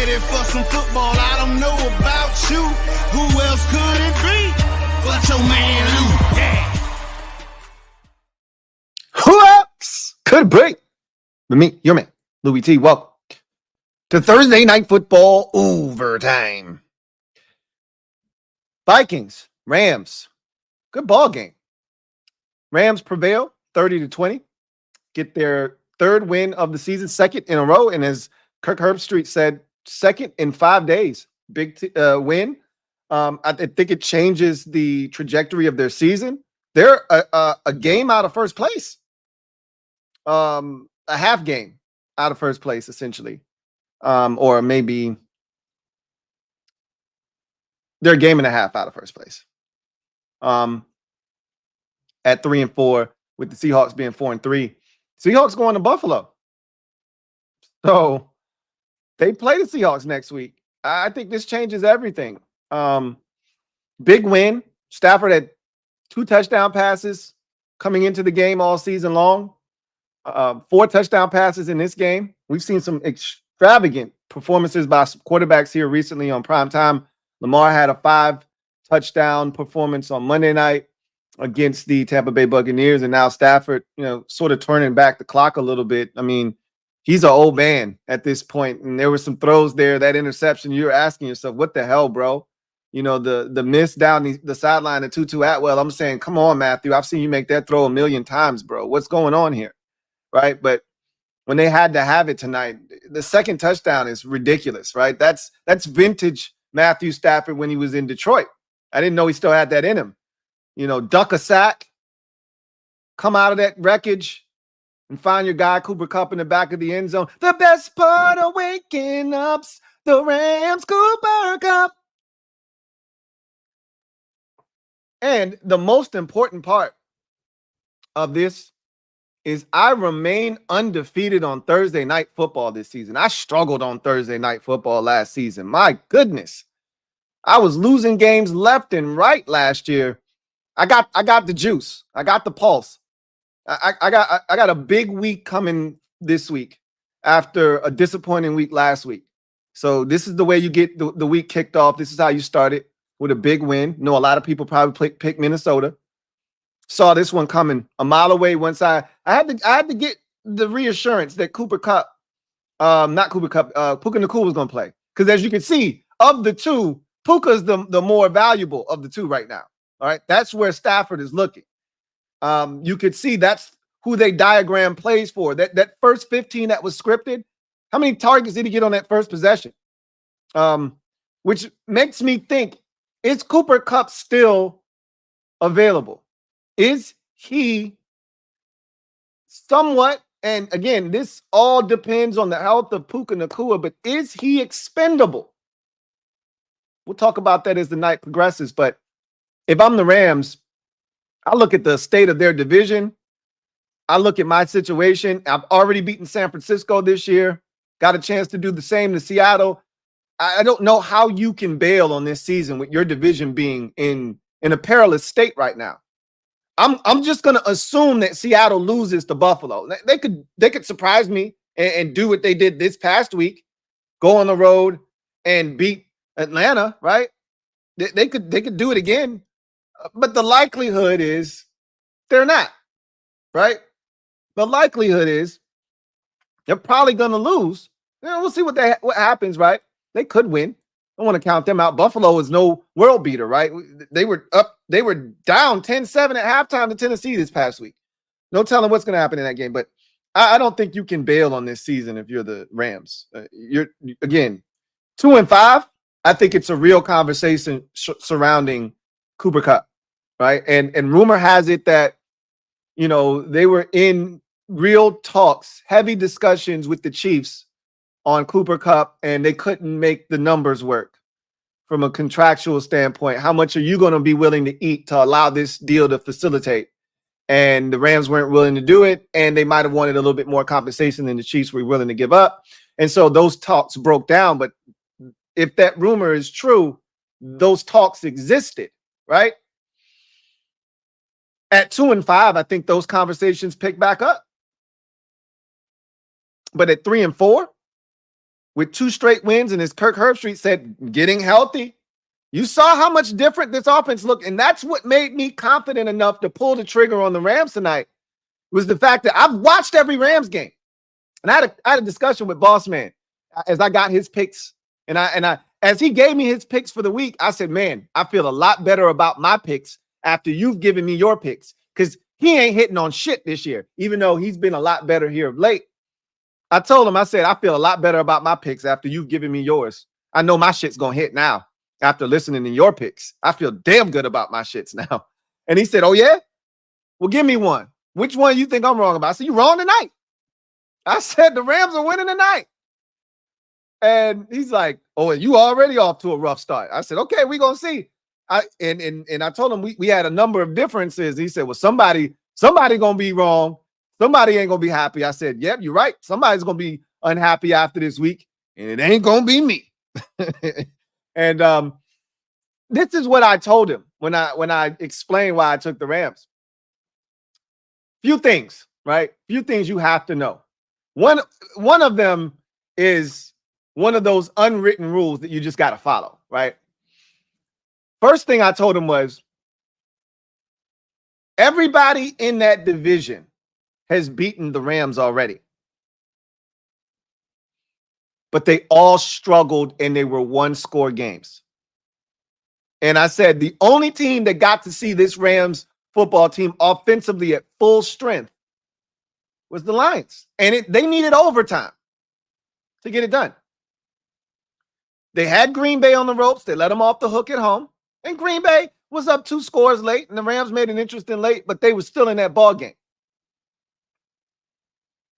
ready for some football. I don't know about you. Who else could it be but your man Lou? Yeah. Who else could break? But me, your man, Louie T. Welcome to Thursday Night Football Overtime. Vikings, Rams, good ball game. Rams prevail 30-20, get their third win of the season, second in a row, and as Kirk Herbstreit said, second in 5 days. Big win. I think it changes the trajectory of their season. They're a game out of first place. A half game out of first place, essentially. Or maybe they're a game and a half out of first place. At 3-4, with the Seahawks being 4-3. Seahawks going to Buffalo. So they play the Seahawks next week. I think this changes everything. Big win. Stafford had 2 touchdown passes coming into the game all season long. 4 touchdown passes in this game. We've seen some extravagant performances by quarterbacks here recently on primetime. Lamar had a 5-touchdown performance on Monday night against the Tampa Bay Buccaneers, and now Stafford, sort of turning back the clock a little bit. I mean, he's an old man at this point, and there were some throws there, that interception. You're asking yourself, what the hell, bro? The miss down the sideline to Tutu Atwell. I'm saying, come on, Matthew. I've seen you make that throw a million times, bro. What's going on here, right? But when they had to have it tonight, the second touchdown is ridiculous, right? That's vintage Matthew Stafford when he was in Detroit. I didn't know he still had that in him. Duck a sack, come out of that wreckage, and find your guy Cooper Kupp in the back of the end zone. The best part of waking up's the Rams, Cooper Kupp. And the most important part of this is I remain undefeated on Thursday Night Football this season. I struggled on Thursday Night Football last season. My goodness. I was losing games left and right last year. I got the juice. I got the pulse. I got a big week coming this week after a disappointing week last week. So this is the way you get the week kicked off. This is how you start it, with a big win. A lot of people probably pick Minnesota. Saw this one coming a mile away. Once I had to get the reassurance that Puka Nacua was going to play. Because as you can see, of the two, Puka's the more valuable of the two right now. All right, that's where Stafford is looking. You could see that's who they diagram plays for. That first 15 that was scripted, how many targets did he get on that first possession? Which makes me think, is Cooper Kupp still available? Is he somewhat, and again, this all depends on the health of Puka Nacua, but is he expendable? We'll talk about that as the night progresses, but if I'm the Rams, I look at the state of their division. I look at my situation. I've already beaten San Francisco this year. Got a chance to do the same to Seattle. I don't know how you can bail on this season with your division being in a perilous state right now. I'm just going to assume that Seattle loses to Buffalo. They could surprise me and do what they did this past week, go on the road and beat Atlanta, right? They could do it again. But the likelihood is they're not, right? The likelihood is they're probably going to lose. We'll see what happens, right? They could win. I don't want to count them out. Buffalo is no world beater, right? They were down 10-7 at halftime to Tennessee this past week. No telling what's going to happen in that game. But I don't think you can bail on this season if you're the Rams. You're, again, 2-5. I think it's a real conversation surrounding Cooper Kupp. Right. And rumor has it that, they were in real talks, heavy discussions with the Chiefs on Cooper Kupp, and they couldn't make the numbers work from a contractual standpoint. How much are you going to be willing to eat to allow this deal to facilitate? And the Rams weren't willing to do it, and they might have wanted a little bit more compensation than the Chiefs were willing to give up. And so those talks broke down. But if that rumor is true, those talks existed, right? At 2-5, I think those conversations pick back up. But at 3-4, with 2 straight wins, and as Kirk Herbstreit said, getting healthy. You saw how much different this offense looked, and that's what made me confident enough to pull the trigger on the Rams tonight, was the fact that I've watched every Rams game. And I had a discussion with Boss Man as I got his picks. And I as he gave me his picks for the week, I said, man, I feel a lot better about my picks after you've given me your picks. Because he ain't hitting on shit this year, even though he's been a lot better here of late. I told him, I said, I feel a lot better about my picks after you've given me yours. I know my shit's going to hit now after listening to your picks. I feel damn good about my shits now. And he said, oh, yeah? Well, give me one. Which one you think I'm wrong about? I said, you wrong tonight. I said, the Rams are winning tonight. And he's like, oh, you already off to a rough start. I said, okay, we're going to see. And I told him we had a number of differences. He said, well, somebody going to be wrong. Somebody ain't going to be happy. I said, yep, you're right. Somebody's going to be unhappy after this week, and it ain't going to be me. And this is what I told him when I explained why I took the Rams. Few things, right? Few things you have to know. One of them is one of those unwritten rules that you just got to follow, right? First thing I told him was, everybody in that division has beaten the Rams already. But they all struggled and they were one-score games. And I said, the only team that got to see this Rams football team offensively at full strength was the Lions. And they needed overtime to get it done. They had Green Bay on the ropes. They let them off the hook at home. And Green Bay was up 2 scores late, and the Rams made an interesting late, but they were still in that ball game.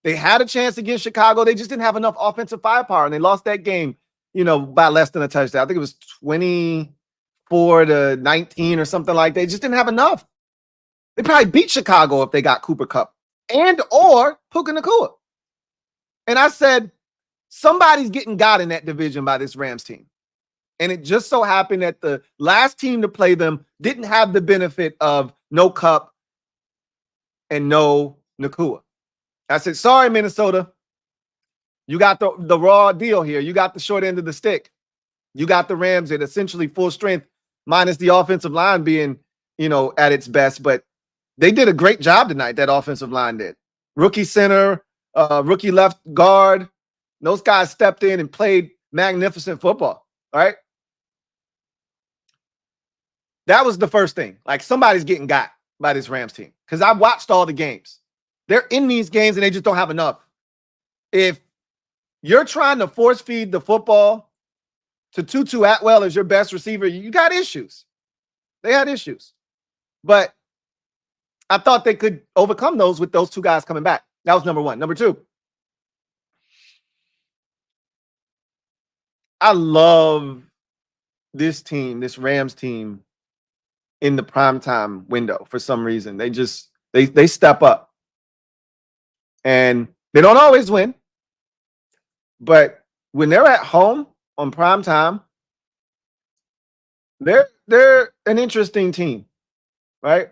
They had a chance against Chicago. They just didn't have enough offensive firepower, and they lost that game, by less than a touchdown. I think it was 24-19 or something like that. They just didn't have enough. They probably beat Chicago if they got Cooper Kupp and or Puka Nacua. And I said, somebody's getting got in that division by this Rams team. And it just so happened that the last team to play them didn't have the benefit of no Kupp and no Nacua. I said, sorry, Minnesota. You got the raw deal here. You got the short end of the stick. You got the Rams at essentially full strength, minus the offensive line being, at its best. But they did a great job tonight, that offensive line did. Rookie center, rookie left guard. Those guys stepped in and played magnificent football. All right. That was the first thing. Like, somebody's getting got by this Rams team, because I've watched all the games. They're in these games and they just don't have enough. If you're trying to force feed the football to Tutu Atwell as your best receiver, you got issues. They had issues. But I thought they could overcome those with those 2 guys coming back. That was number 1. Number 2, I love this team, this Rams team, in the primetime window for some reason. They step up. And they don't always win. But when they're at home on primetime, they're an interesting team, right?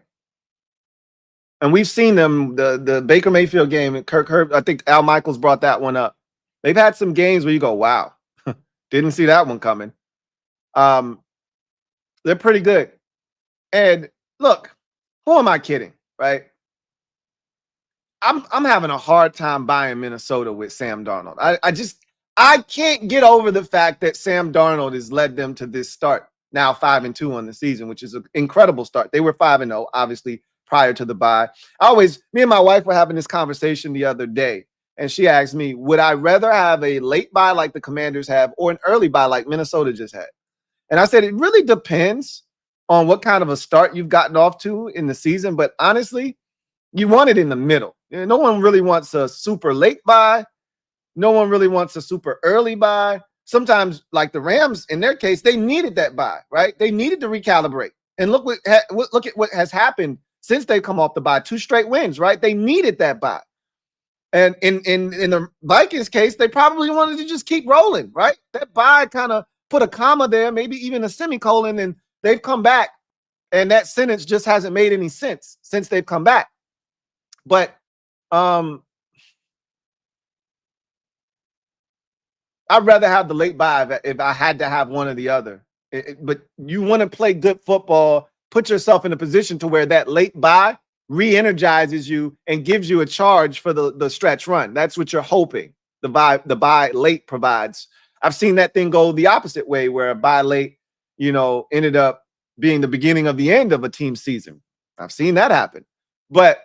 And we've seen them, the Baker Mayfield game, and Kirk Herbstreit, I think Al Michaels brought that one up. They've had some games where you go, wow, didn't see that one coming. They're pretty good. And look, who am I kidding, right? I'm having a hard time buying Minnesota with Sam Darnold. I can't get over the fact that Sam Darnold has led them to this start, now 5-2 on the season, which is an incredible start. They were 5-0, obviously, prior to the bye. Me and my wife were having this conversation the other day, and she asked me, would I rather have a late bye like the Commanders have or an early bye like Minnesota just had? And I said, it really depends on what kind of a start you've gotten off to in the season. But honestly, you want it in the middle. No one really wants a super late bye. No one really wants a super early bye. Sometimes, like the Rams, in their case, they needed that bye, right? They needed to recalibrate. And look at what has happened since they've come off the bye. 2 straight wins, right? They needed that bye. And in the Vikings case, they probably wanted to just keep rolling, right? That bye kind of put a comma there, maybe even a semicolon, and they've come back. And that sentence just hasn't made any sense since they've come back. But I I'd rather have the late bye if I had to have one or the other. But you want to play good football, put yourself in a position to where that late bye re-energizes you and gives you a charge for the stretch run. That's what you're hoping the bye late provides. I've seen that thing go the opposite way, where a bye late, ended up being the beginning of the end of a team season. I've seen that happen. But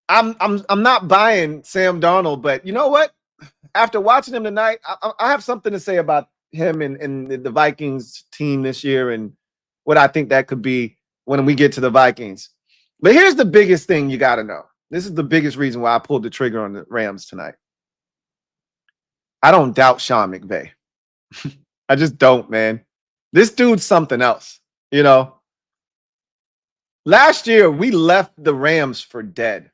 I'm not buying Sam Darnold, but you know what? After watching him tonight, I have something to say about him and the Vikings team this year and what I think that could be when we get to the Vikings. But here's the biggest thing you got to know. This is the biggest reason why I pulled the trigger on the Rams tonight. I don't doubt Sean McVay. I just don't, man. This dude's something else, Last year, we left the Rams for dead.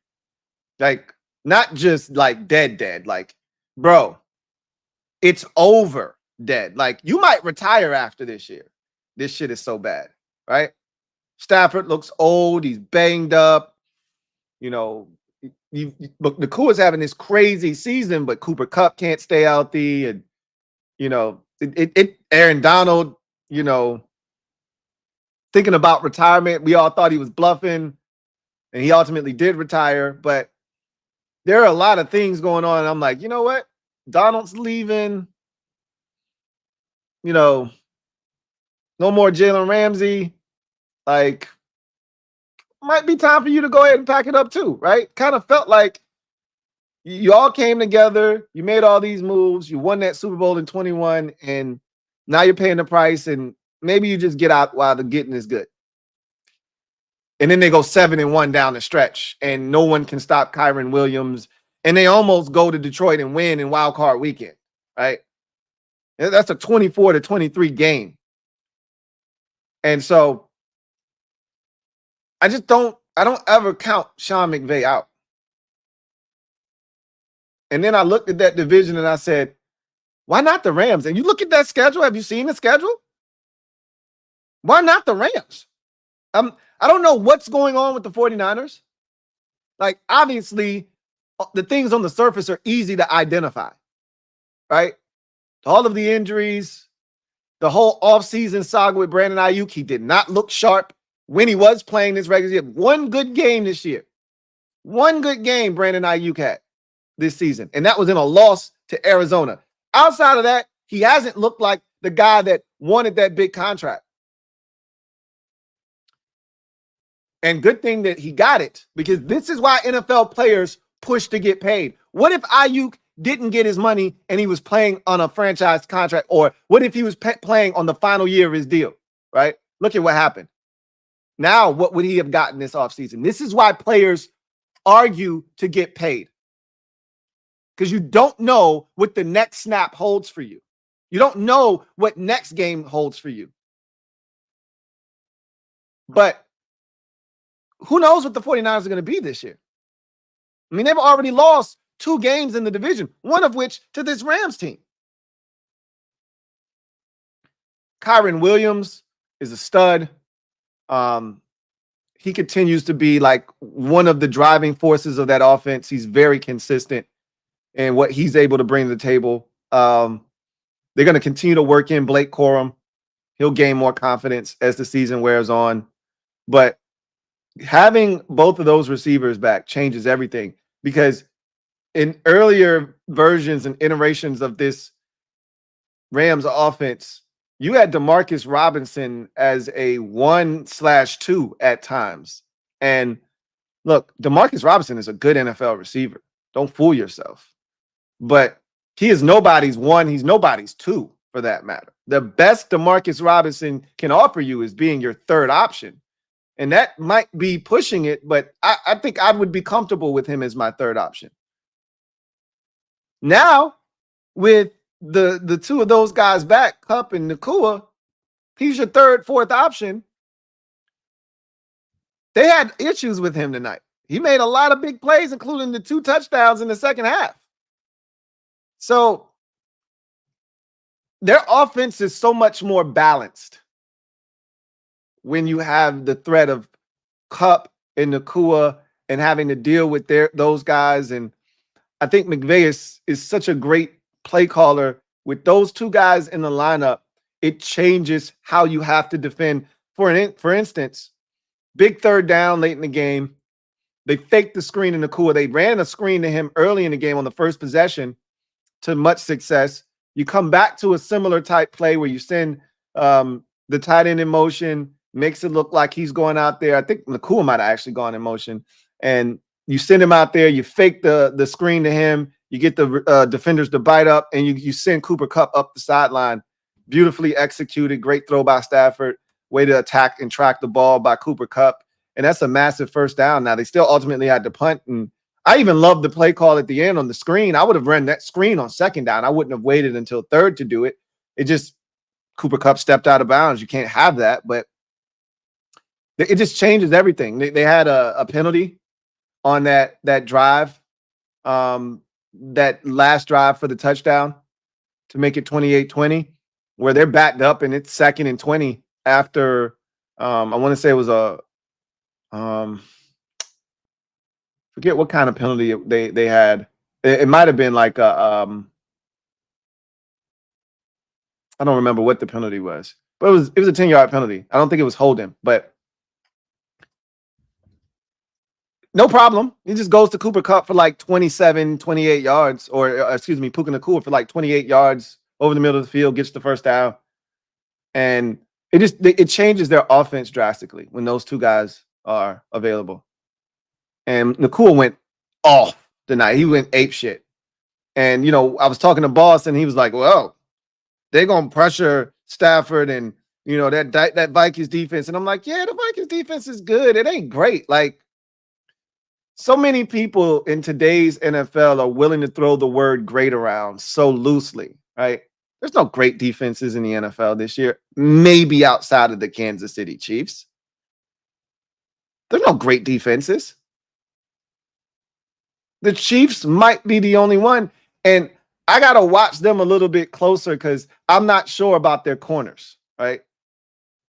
Like, not just like dead. Like, bro, it's over dead. Like, you might retire after this year. This shit is so bad, right? Stafford looks old. He's banged up. Look, Nakua's having this crazy season, but Cooper Kupp can't stay healthy. And, Aaron Donald, thinking about retirement. We all thought he was bluffing, and he ultimately did retire. But there are a lot of things going on. And I'm like, you know what? Donald's leaving. No more Jalen Ramsey. Like, might be time for you to go ahead and pack it up too, right? Kind of felt like you all came together. You made all these moves. You won that Super Bowl in 21, and now you're paying the price. And maybe you just get out while the getting is good. And then they go 7-1 down the stretch, and no one can stop Kyren Williams. And they almost go to Detroit and win in wild card weekend, right? That's a 24-23 game. And so I don't ever count Sean McVay out. And then I looked at that division and I said, why not the Rams? And you look at that schedule. Have you seen the schedule? Why not the Rams? I don't know what's going on with the 49ers. Like, obviously, the things on the surface are easy to identify, right? All of the injuries, the whole offseason saga with Brandon Ayuk. He did not look sharp when he was playing this regular season. One good game this year. One good game Brandon Ayuk had this season, and that was in a loss to Arizona. Outside of that, he hasn't looked like the guy that wanted that big contract. And good thing that he got it, because this is why NFL players push to get paid. What if Ayuk didn't get his money and he was playing on a franchise contract? Or what if he was playing on the final year of his deal, right? Look at what happened. Now, what would he have gotten this offseason? This is why players argue to get paid. Because you don't know what the next snap holds for you. You don't know what next game holds for you. But who knows what the 49ers are going to be this year? I mean, they've already lost 2 games in the division, one of which to this Rams team. Kyren Williams is a stud. He continues to be like one of the driving forces of that offense. He's very consistent in what he's able to bring to the table. They're going to continue to work in Blake Corum. He'll gain more confidence as the season wears on. But having both of those receivers back changes everything, because in earlier versions and iterations of this Rams offense, you had Demarcus Robinson as a 1/2 at times. And look, Demarcus Robinson is a good NFL receiver. Don't fool yourself. But he is nobody's 1. He's nobody's 2 for that matter. The best Demarcus Robinson can offer you is being your third option. And that might be pushing it, but I think I would be comfortable with him as my third option. Now, with the 2 of those guys back, Kupp and Nakua, he's your third, fourth option. They had issues with him tonight. He made a lot of big plays, including the 2 touchdowns in the second half. So their offense is so much more balanced when you have the threat of Kupp and Nakua and having to deal with those guys. And I think McVay is such a great play caller with those two guys in the lineup, it changes how you have to defend. For instance, big third down late in the game. They faked the screen in Nakua. They ran a screen to him early in the game on the first possession to much success. You come back to a similar type play where you send the tight end in motion, makes it look like he's going out there. I think Nakua might have actually gone in motion. And you send him out there, you fake the screen to him, you get the defenders to bite up, and you send Cooper Kupp up the sideline. Beautifully executed, great throw by Stafford, way to attack and track the ball by Cooper Kupp. And that's a massive first down. Now, they still ultimately had to punt, and I even love the play call at the end on the screen. I would have run that screen on second down. I wouldn't have waited until third to do it. It just, Cooper Kupp stepped out of bounds. You can't have that, but it just changes everything. They had a penalty on that drive, that last drive for the touchdown to make it 28-20, where they're backed up and it's 2nd and 20 after, I want to say it was a, forget what kind of penalty they had. It might have been like a, I don't remember what the penalty was, but it was a 10-yard penalty. I don't think it was holding, but no problem. He just goes to Cooper Kupp for like 27, 28 yards, or excuse me, Puka Nacua for like 28 yards over the middle of the field, gets the first down. And it changes their offense drastically when those two guys are available. And Nacua went off tonight. He went ape shit. And, you know, I was talking to Boss, and he was like, well, they're going to pressure Stafford and, you know, that Vikings defense. And I'm like, yeah, the Vikings defense is good. It ain't great. Like, so many people in today's NFL are willing to throw the word great around so loosely, right? There's no great defenses in the NFL this year, maybe outside of the Kansas City Chiefs. There's no great defenses. The Chiefs might be the only one. And I got to watch them a little bit closer because I'm not sure about their corners, right?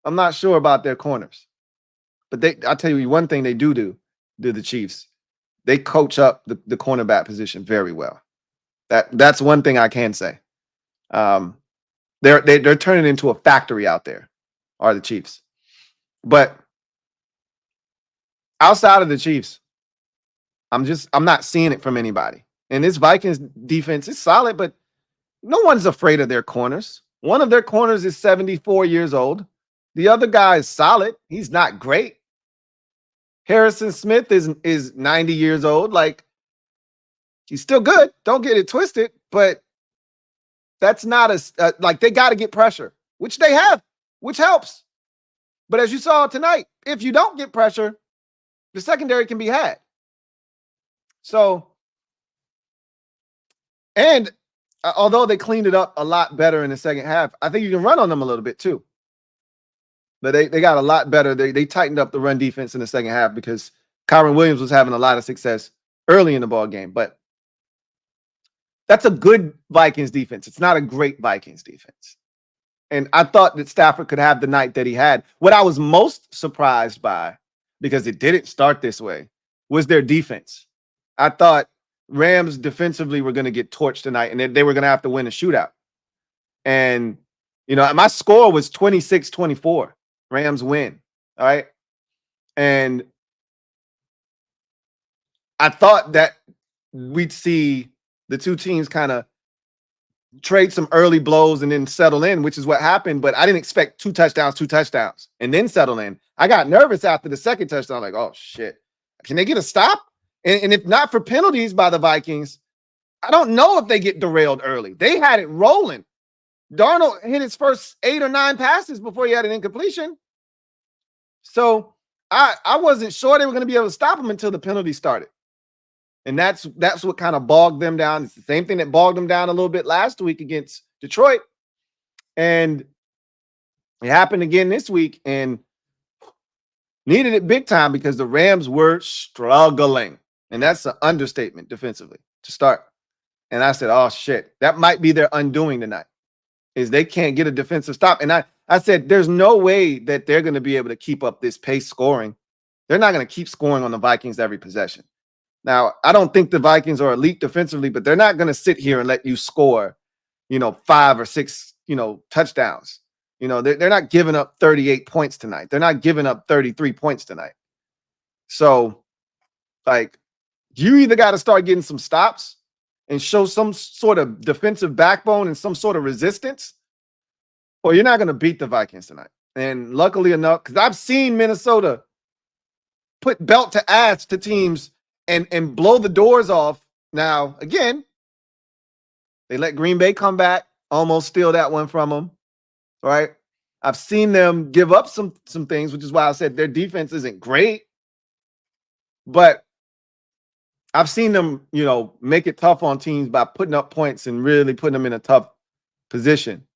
I'm not sure about their corners. But I'll tell you one thing they do the Chiefs. They coach up the cornerback position very well. That's one thing I can say. They're turning into a factory out there, are the Chiefs. But outside of the Chiefs, I'm not seeing it from anybody. And this Vikings defense is solid, but no one's afraid of their corners. One of their corners is 74 years old. The other guy is solid. He's not great. Harrison Smith is 90 years old. Like, he's still good. Don't get it twisted, but that's not like, they got to get pressure, which they have, which helps. But as you saw tonight, if you don't get pressure, the secondary can be had. So, and although they cleaned it up a lot better in the second half, I think you can run on them a little bit too. But they got a lot better. They tightened up the run defense in the second half because Kyron Williams was having a lot of success early in the ball game. But that's a good Vikings defense. It's not a great Vikings defense. And I thought that Stafford could have the night that he had. What I was most surprised by, because it didn't start this way, was their defense. I thought Rams defensively were going to get torched tonight, and they were going to have to win a shootout. And, you know, my score was 26-24. Rams win. All right. And I thought that we'd see the two teams kind of trade some early blows and then settle in, which is what happened. But I didn't expect two touchdowns, and then settle in. I got nervous after the second touchdown. Like, oh, shit. Can they get a stop? And if not for penalties by the Vikings, I don't know if they get derailed early. They had it rolling. Darnold hit his first 8 or 9 passes before he had an incompletion. So I wasn't sure they were going to be able to stop him until the penalty started. And that's what kind of bogged them down. It's the same thing that bogged them down a little bit last week against Detroit. And it happened again this week, and needed it big time because the Rams were struggling. And that's an understatement defensively to start. And I said, oh, shit, that might be their undoing tonight, is they can't get a defensive stop. And I said, there's no way that they're going to be able to keep up this pace scoring. They're not going to keep scoring on the Vikings every possession. Now, I don't think the Vikings are elite defensively, but they're not going to sit here and let you score, 5 or 6, touchdowns. They're not giving up 38 points tonight. They're not giving up 33 points tonight. So, like, you either got to start getting some stops and show some sort of defensive backbone and some sort of resistance, or you're not going to beat the Vikings tonight. And luckily enough, because I've seen Minnesota put belt to ass to teams and blow the doors off. Now, again, they let Green Bay come back, almost steal that one from them, right? I've seen them give up some things, which is why I said their defense isn't great. But I've seen them, make it tough on teams by putting up points and really putting them in a tough position.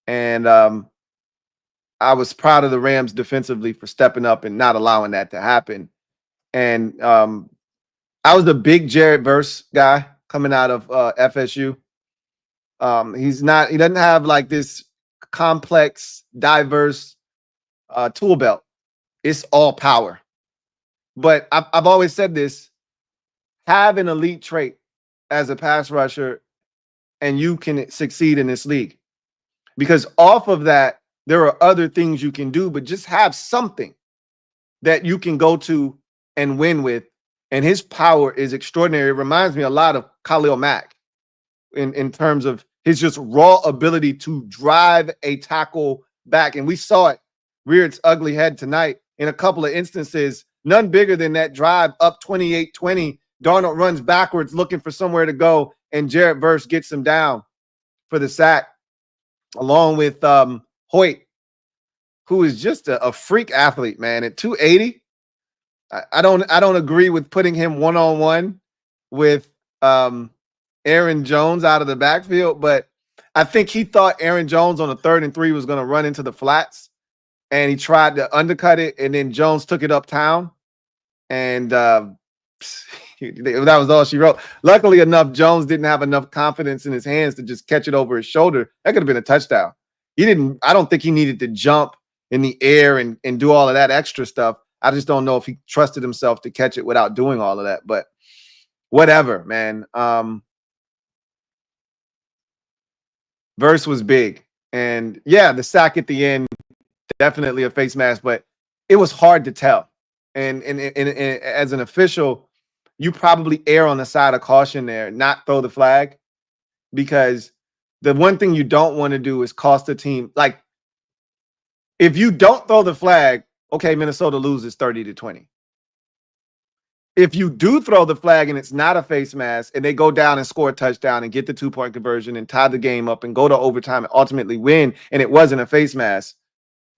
And I was proud of the Rams defensively for stepping up and not allowing that to happen. And I was a big Jared Verse guy coming out of FSU. He doesn't have like this complex, diverse tool belt. It's all power. But I've always said this, have an elite trait as a pass rusher and you can succeed in this league. Because off of that, there are other things you can do, but just have something that you can go to and win with. And his power is extraordinary. It reminds me a lot of Khalil Mack in terms of his just raw ability to drive a tackle back. And we saw it rear its ugly head tonight in a couple of instances, none bigger than that drive up 28-20. Darnold runs backwards looking for somewhere to go, and Jared Verse gets him down for the sack, along with Hoyt, who is just a freak athlete, man. At 280, I don't agree with putting him one-on-one with Aaron Jones out of the backfield, but I think he thought Aaron Jones on a 3rd and 3 was going to run into the flats, and he tried to undercut it, and then Jones took it uptown, and that was all she wrote. Luckily enough, Jones didn't have enough confidence in his hands to just catch it over his shoulder. That could have been a touchdown. I don't think he needed to jump in the air and do all of that extra stuff. I just don't know if he trusted himself to catch it without doing all of that, but whatever, man. Verse was big. And yeah, the sack at the end, definitely a face mask, but it was hard to tell. And as an official, you probably err on the side of caution there, not throw the flag, because the one thing you don't want to do is cost a team. Like, if you don't throw the flag, okay, Minnesota loses 30-20. If you do throw the flag and it's not a face mask and they go down and score a touchdown and get the 2-point conversion and tie the game up and go to overtime and ultimately win, and it wasn't a face mask,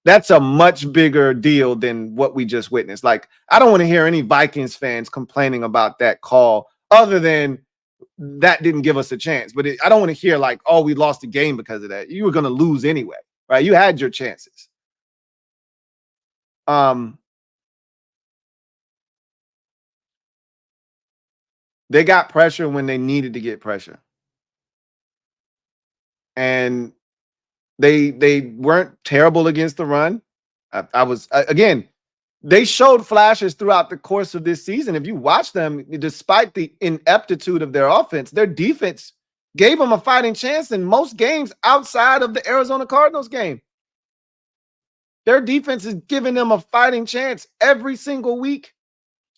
that's a much bigger deal than what we just witnessed. Like, I don't want to hear any Vikings fans complaining about that call other than that didn't give us a chance. But I don't want to hear like, oh, we lost the game because of that. You were going to lose anyway, right? You had your chances. They got pressure when they needed to get pressure. And they weren't terrible against the run. Again, they showed flashes throughout the course of this season. If you watch them, despite the ineptitude of their offense, their defense gave them a fighting chance in most games outside of the Arizona Cardinals game. Their defense is giving them a fighting chance every single week.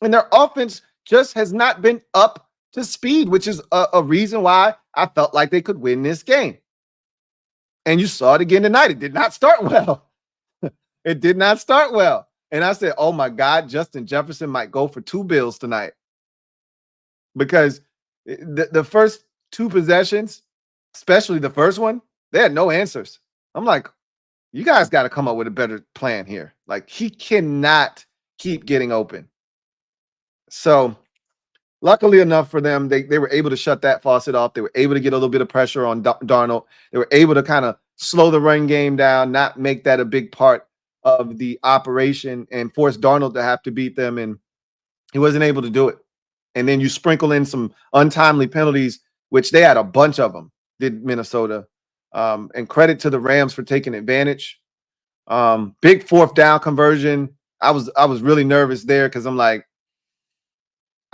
And their offense just has not been up to speed, which is a reason why I felt like they could win this game. And you saw it again tonight. It did not start well. It did not start well. And I said, oh my God, Justin Jefferson might go for 2 bills tonight. Because the first 2 possessions, especially the first one, they had no answers. I'm like, you guys got to come up with a better plan here. Like, he cannot keep getting open. So luckily enough for them, they were able to shut that faucet off. They were able to get a little bit of pressure on Darnold. They were able to kind of slow the run game down, not make that a big part of the operation, and force Darnold to have to beat them. And he wasn't able to do it. And then you sprinkle in some untimely penalties, which they had a bunch of them, did Minnesota. And credit to the Rams for taking advantage. Big 4th down conversion. I was really nervous there because I'm like,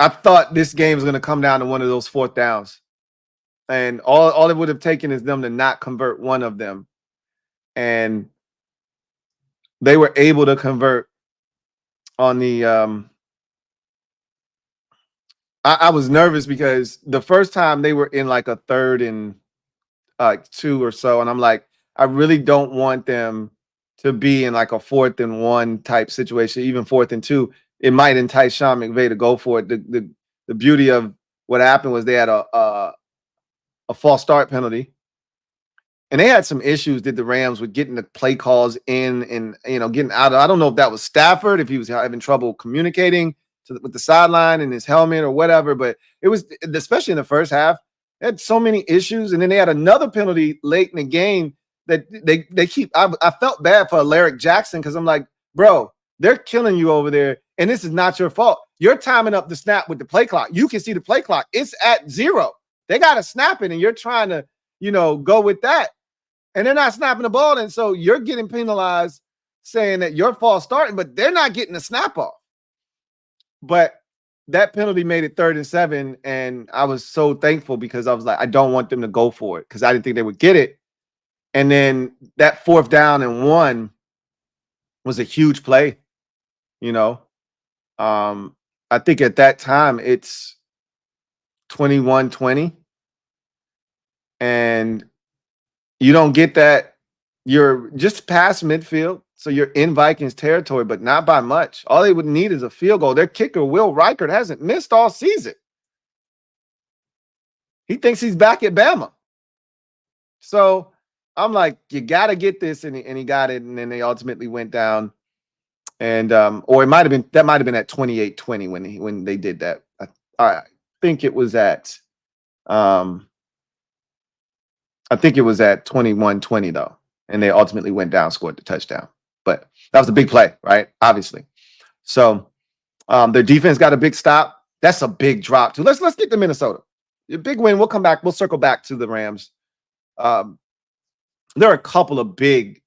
I thought this game was going to come down to one of those fourth downs. And all it would have taken is them to not convert one of them. And they were able to convert on the I was nervous because the first time they were in like a 3rd and 2 or so. And I'm like, I really don't want them to be in like a 4th and 1 type situation, even 4th and 2. It might entice Sean McVay to go for it. The beauty of what happened was they had a false start penalty. And they had some issues, did the Rams, with getting the play calls in and, getting out of. I don't know if that was Stafford, if he was having trouble communicating with the sideline and his helmet or whatever, but it was, especially in the first half, they had so many issues. And then they had another penalty late in the game that they keep. I felt bad for Alaric Jackson because I'm like, bro, they're killing you over there, and this is not your fault. You're timing up the snap with the play clock. You can see the play clock. It's at 0. They got to snap it, and you're trying to, go with that. And they're not snapping the ball. And so you're getting penalized saying that your false starting, but they're not getting the snap off. But that penalty made it 3rd and 7. And I was so thankful because I was like, I don't want them to go for it because I didn't think they would get it. And then that 4th down and 1 was a huge play. I think at that time it's 21-20. And you don't get that. You're just past midfield, so you're in Vikings territory, but not by much. All they would need is a field goal. Their kicker, Will Reichert, hasn't missed all season. He thinks he's back at Bama. So I'm like, you got to get this, and he got it, and then they ultimately went down. And or it might have been at 28-20 when they did that. I think it was at 21-20 though, and they ultimately went down, scored the touchdown. But that was a big play, right? Obviously. So their defense got a big stop. That's a big drop too. Let's get to Minnesota. A big win. We'll come back. We'll circle back to the Rams. There are a couple of big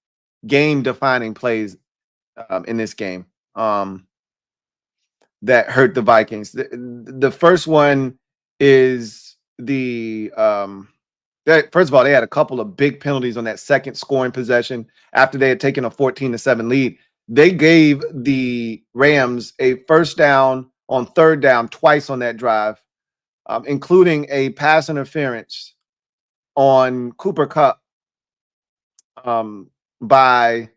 game-defining plays in this game that hurt the Vikings. The first one is first of all, they had a couple of big penalties on that second scoring possession after they had taken a 14-7 lead. They gave the Rams a first down on 3rd down twice on that drive, including a pass interference on Cooper Kupp by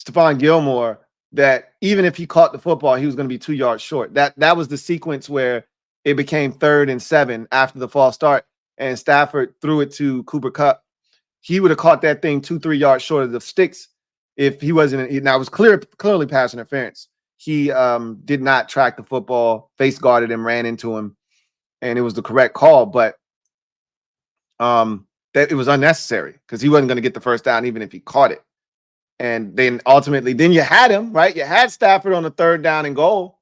Stephon Gilmore, that even if he caught the football, he was going to be 2 yards short. That was the sequence where it became 3rd and 7 after the false start. And Stafford threw it to Cooper Kupp. He would have caught that thing 2-3 yards short of the sticks if he wasn't. Now it was clearly pass interference. He did not track the football, face guarded him, ran into him, and it was the correct call. But that it was unnecessary because he wasn't going to get the first down even if he caught it. And then ultimately, you had him, right? You had Stafford on the 3rd down and goal,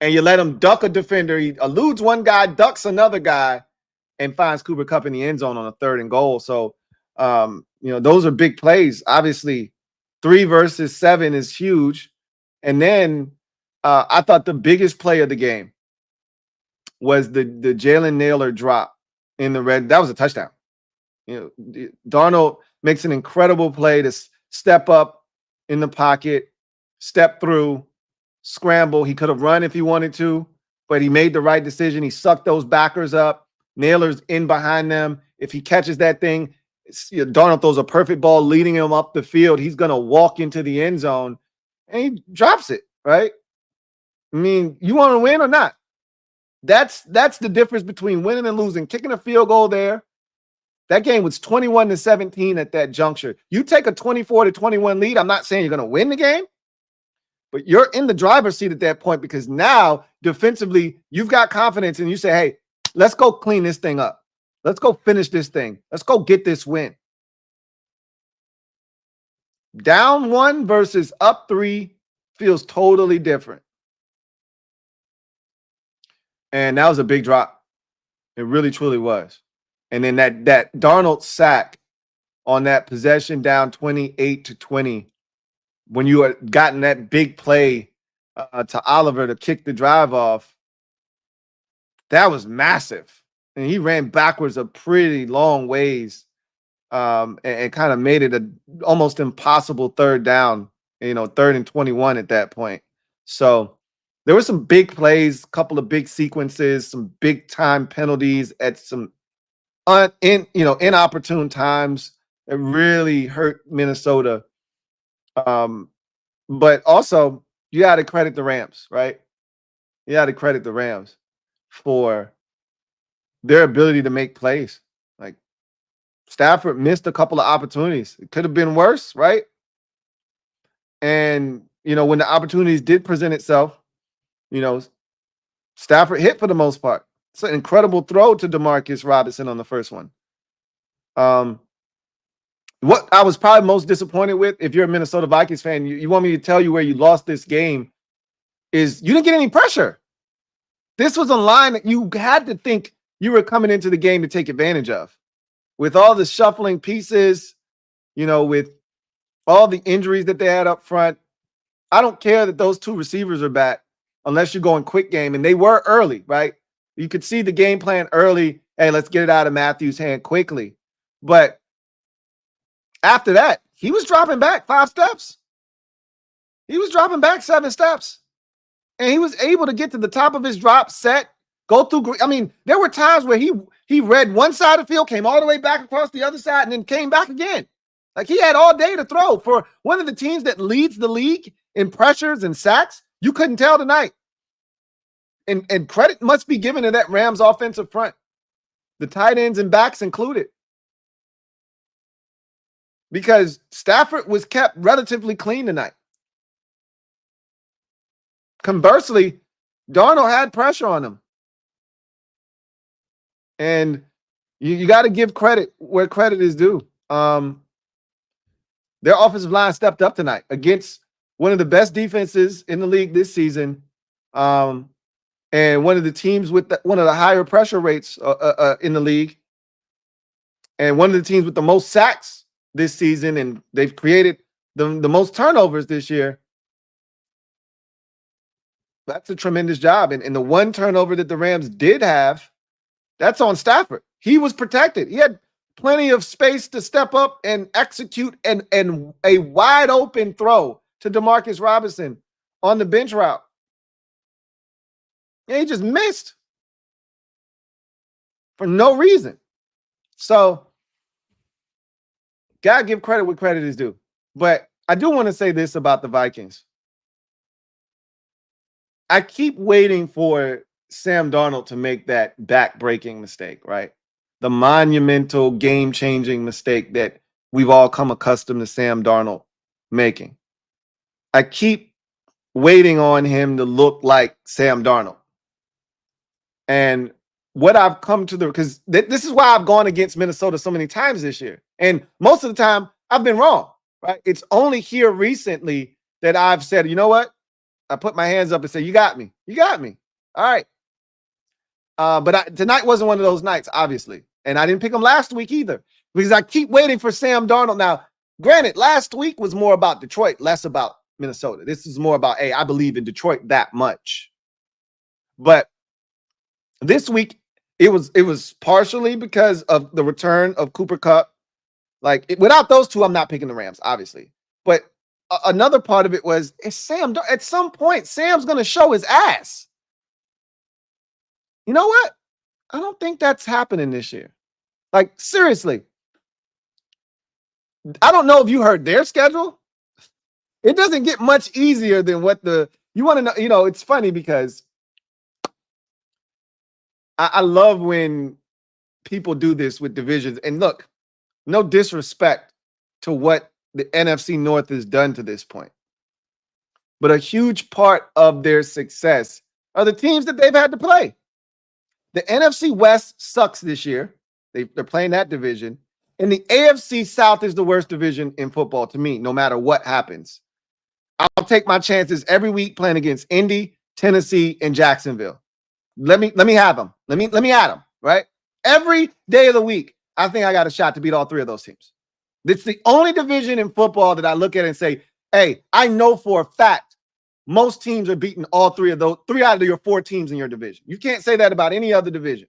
and you let him duck a defender. He eludes one guy, ducks another guy, and finds Cooper Kupp in the end zone on a 3rd and goal. So, those are big plays. Obviously, 3 versus 7 is huge. And then I thought the biggest play of the game was the Jalen Nailor drop in the red. That was a touchdown. Darnold makes an incredible play to step up in the pocket, step through, scramble. He could have run if he wanted to, but he made the right decision. He sucked those backers up. Nailor's in behind them. If he catches that thing, Darnold throws a perfect ball leading him up the field. He's going to walk into the end zone, and he drops it, right? I mean, you want to win or not? That's the difference between winning and losing. Kicking a field goal there. That game was 21-17 at that juncture. You take a 24-21 lead. I'm not saying you're going to win the game, but you're in the driver's seat at that point because now defensively you've got confidence and you say, hey, let's go clean this thing up. Let's go finish this thing. Let's go get this win. Down 1 versus up 3 feels totally different. And that was a big drop. It really, truly was. And then that Darnold sack on that possession down 28-20, when you had gotten that big play to Oliver to kick the drive off, That was massive. And he ran backwards a pretty long ways, and kind of made it a almost impossible third down, 3rd and 21 at that point. So there were some big plays, a couple of big sequences, some big time penalties at some inopportune times that really hurt Minnesota. But also you got to credit the Rams, right? You got to credit the Rams for their ability to make plays. Like, Stafford missed a couple of opportunities. It could have been worse, right? And, when the opportunities did present itself, Stafford hit for the most part. It's an incredible throw to Demarcus Robinson on the first one. What I was probably most disappointed with, if you're a Minnesota Vikings fan, you want me to tell you where you lost this game, is you didn't get any pressure. This was a line that you had to think you were coming into the game to take advantage of. With all the shuffling pieces, with all the injuries that they had up front, I don't care that those two receivers are back unless you're going quick game. And they were early, right? You could see the game plan early. Hey, let's get it out of Matthews' hand quickly. But after that, he was dropping back 5 steps. He was dropping back 7 steps. And he was able to get to the top of his drop, set, go through. I mean, there were times where he read one side of the field, came all the way back across the other side, and then came back again. Like, he had all day to throw. For one of the teams that leads the league in pressures and sacks, you couldn't tell tonight. And credit must be given to that Rams offensive front, the tight ends and backs included. Because Stafford was kept relatively clean tonight. Conversely, Darnold had pressure on him. And you got to give credit where credit is due. Their offensive line stepped up tonight against one of the best defenses in the league this season, and one of the teams with one of the higher pressure rates in the league, and one of the teams with the most sacks this season, and they've created the most turnovers this year. That's a tremendous job. And the one turnover that the Rams did have, that's on Stafford. He was protected. He had plenty of space to step up and execute and a wide open throw to Demarcus Robinson on the bench route. And he just missed for no reason. So, gotta give credit where credit is due. But I do want to say this about the Vikings. I keep waiting for Sam Darnold to make that back-breaking mistake, right? The monumental, game-changing mistake that we've all come accustomed to Sam Darnold making. I keep waiting on him to look like Sam Darnold. And what I've come to because this is why I've gone against Minnesota so many times this year. And most of the time, I've been wrong, right? It's only here recently that I've said, you know what? I put my hands up and say, you got me. You got me. All right. But tonight wasn't one of those nights, obviously. And I didn't pick him last week either, because I keep waiting for Sam Darnold. Now, granted, last week was more about Detroit, less about Minnesota. This is more about, hey, I believe in Detroit that much. But this week, it was partially because of the return of Cooper Kupp. Like, without those two, I'm not picking the Rams, obviously. But another part of it was, at some point, Sam's going to show his ass. You know what? I don't think that's happening this year. Like, seriously. I don't know if you heard their schedule. It doesn't get much easier than what you want to know. It's funny because I love when people do this with divisions. And look, no disrespect to what the NFC North has done to this point, but a huge part of their success are the teams that they've had to play. The NFC West sucks this year. They're playing that division. And the AFC South is the worst division in football to me, no matter what happens. I'll take my chances every week playing against Indy, Tennessee, and Jacksonville. Let me have them. Let me add them, right? Every day of the week, I think I got a shot to beat all 3 of those teams. It's the only division in football that I look at and say, hey, I know for a fact most teams are beating all three out of your 4 teams in your division. You can't say that about any other division.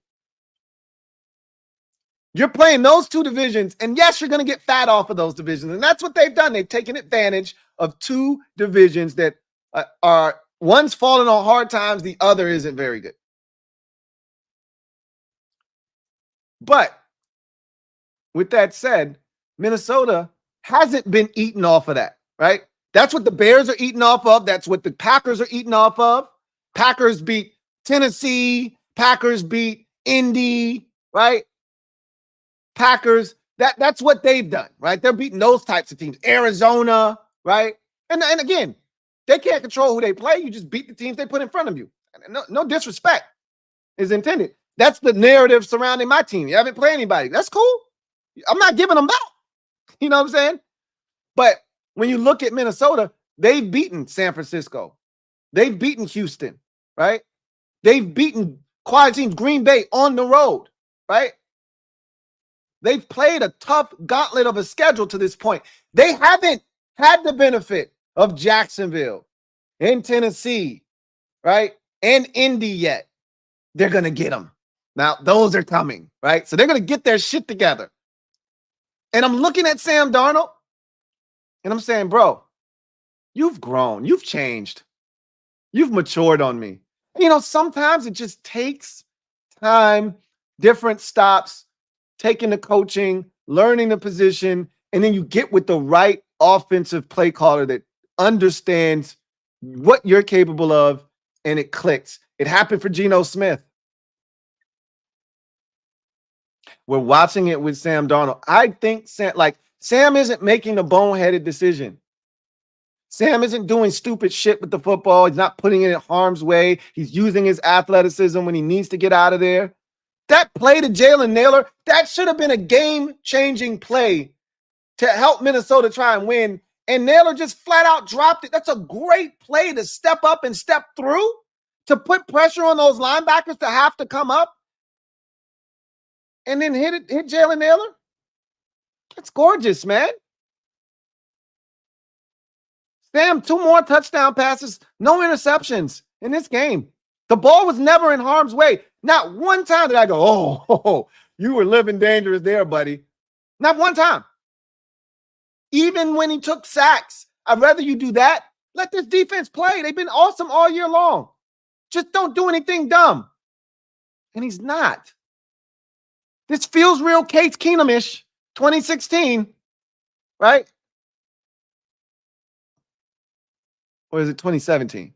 You're playing those 2 divisions, and yes, you're going to get fat off of those divisions, and that's what they've done. They've taken advantage of 2 divisions that are one's falling on hard times, the other isn't very good. But with that said, Minnesota hasn't been eaten off of that, right? That's what the Bears are eating off of. That's what the Packers are eating off of. Packers beat Tennessee. Packers beat Indy, right? Packers, that's what they've done, right? They're beating those types of teams. Arizona, right? And again, they can't control who they play. You just beat the teams they put in front of you. No disrespect is intended. That's the narrative surrounding my team. You haven't played anybody. That's cool. I'm not giving them back. You know what I'm saying? But when you look at Minnesota, they've beaten San Francisco. They've beaten Houston, right? They've beaten quality teams, Green Bay on the road, right? They've played a tough gauntlet of a schedule to this point. They haven't had the benefit of Jacksonville and Tennessee, right? And Indy yet. They're going to get them. Now, those are coming, right? So they're going to get their shit together. And I'm looking at Sam Darnold, and I'm saying, bro, you've grown. You've changed. You've matured on me. You know, sometimes it just takes time, different stops, taking the coaching, learning the position, and then you get with the right offensive play caller that understands what you're capable of, and it clicks. It happened for Geno Smith. We're watching it with Sam Darnold. I think Sam isn't making a boneheaded decision. Sam isn't doing stupid shit with the football. He's not putting it in harm's way. He's using his athleticism when he needs to get out of there. That play to Jalen Nailor, that should have been a game-changing play to help Minnesota try and win. And Nailor just flat out dropped it. That's a great play to step up and step through, to put pressure on those linebackers to have to come up and then hit Jalen Nailor. That's gorgeous, man. Sam, 2 more touchdown passes, no interceptions in this game. The ball was never in harm's way. Not one time did I go, oh, you were living dangerous there, buddy. Not one time. Even when he took sacks, I'd rather you do that. Let this defense play. They've been awesome all year long. Just don't do anything dumb. And he's not. This feels real Case Keenum-ish, 2016, right? Or is it 2017?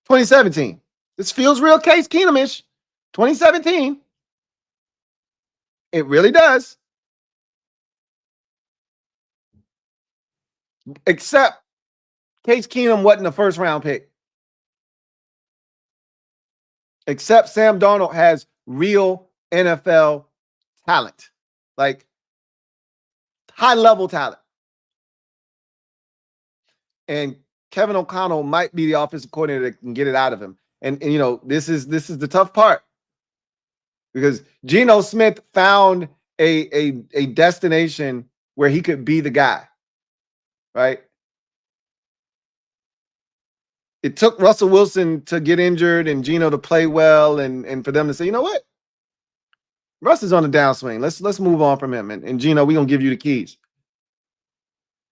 2017. This feels real Case Keenum-ish, 2017. It really does. Except Case Keenum wasn't a first-round pick. Except Sam Darnold has real NFL talent, like high-level talent. And Kevin O'Connell might be the offensive coordinator that can get it out of him. And you know, this is the tough part, because Geno Smith found a destination where he could be the guy, right? It took Russell Wilson to get injured and Geno to play well, and for them to say, you know what, Russ is on the downswing. Let's move on from him. And Geno, we're gonna give you the keys.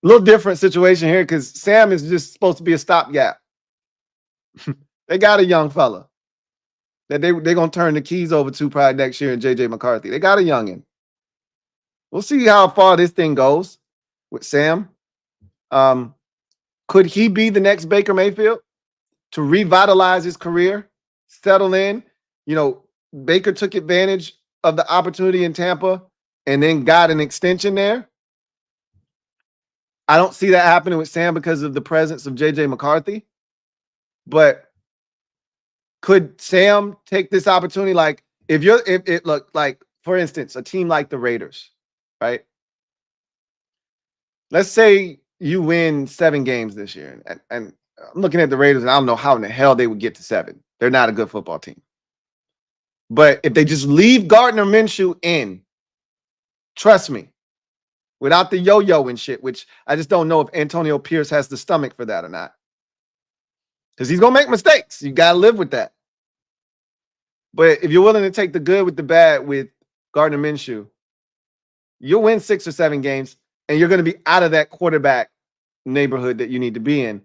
A little different situation here because Sam is just supposed to be a stopgap. They got a young fella that they're going to turn the keys over to probably next year in J.J. McCarthy. They got a youngin'. We'll see how far this thing goes with Sam. Could he be the next Baker Mayfield to revitalize his career, settle in? You know, Baker took advantage of the opportunity in Tampa and then got an extension there. I don't see that happening with Sam because of the presence of J.J. McCarthy. But could Sam take this opportunity? Like, if it look like, for instance, a team like the Raiders, right? Let's say you win 7 games this year. And I'm looking at the Raiders, and I don't know how in the hell they would get to 7. They're not a good football team. But if they just leave Gardner Minshew in, trust me, without the yo-yo and shit, which I just don't know if Antonio Pierce has the stomach for that or not. because he's going to make mistakes. You got to live with that. But if you're willing to take the good with the bad with Gardner Minshew, you'll win 6 or 7 games, and you're going to be out of that quarterback neighborhood that you need to be in.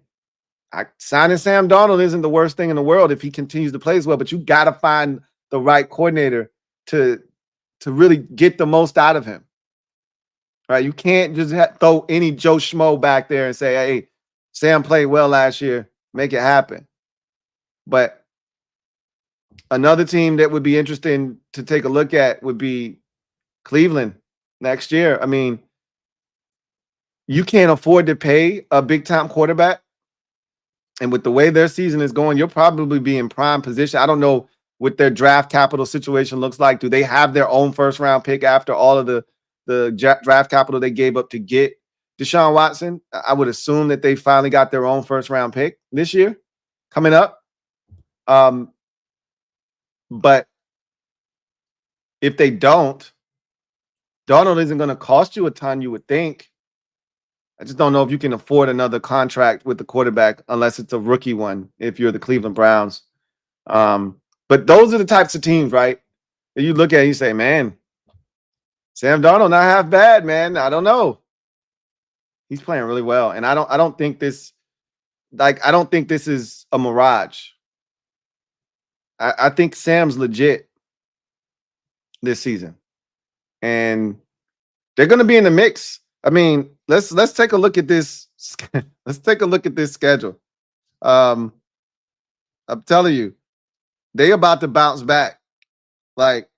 Signing Sam Darnold isn't the worst thing in the world if he continues to play as well, but you got to find the right coordinator to really get the most out of him. Right? You can't just throw any Joe Schmo back there and say, hey, Sam played well last year. Make it happen. But another team that would be interesting to take a look at would be Cleveland next year. I mean, you can't afford to pay a big-time quarterback. And with the way their season is going, you'll probably be in prime position. I don't know what their draft capital situation looks like. Do they have their own first-round pick after all of the draft capital they gave up to get Deshaun Watson? I would assume that they finally got their own first-round pick this year coming up. But if they don't, Donald isn't going to cost you a ton, you would think. I just don't know if you can afford another contract with the quarterback unless it's a rookie one if you're the Cleveland Browns. But those are the types of teams, right, that you look at and you say, man, Sam Darnold not half bad, man. I don't know. He's playing really well. And I don't think this is a mirage. I think Sam's legit this season. And they're going to be in the mix. I mean, let's take a look at this. Let's take a look at this schedule. I'm telling you, they about to bounce back. Like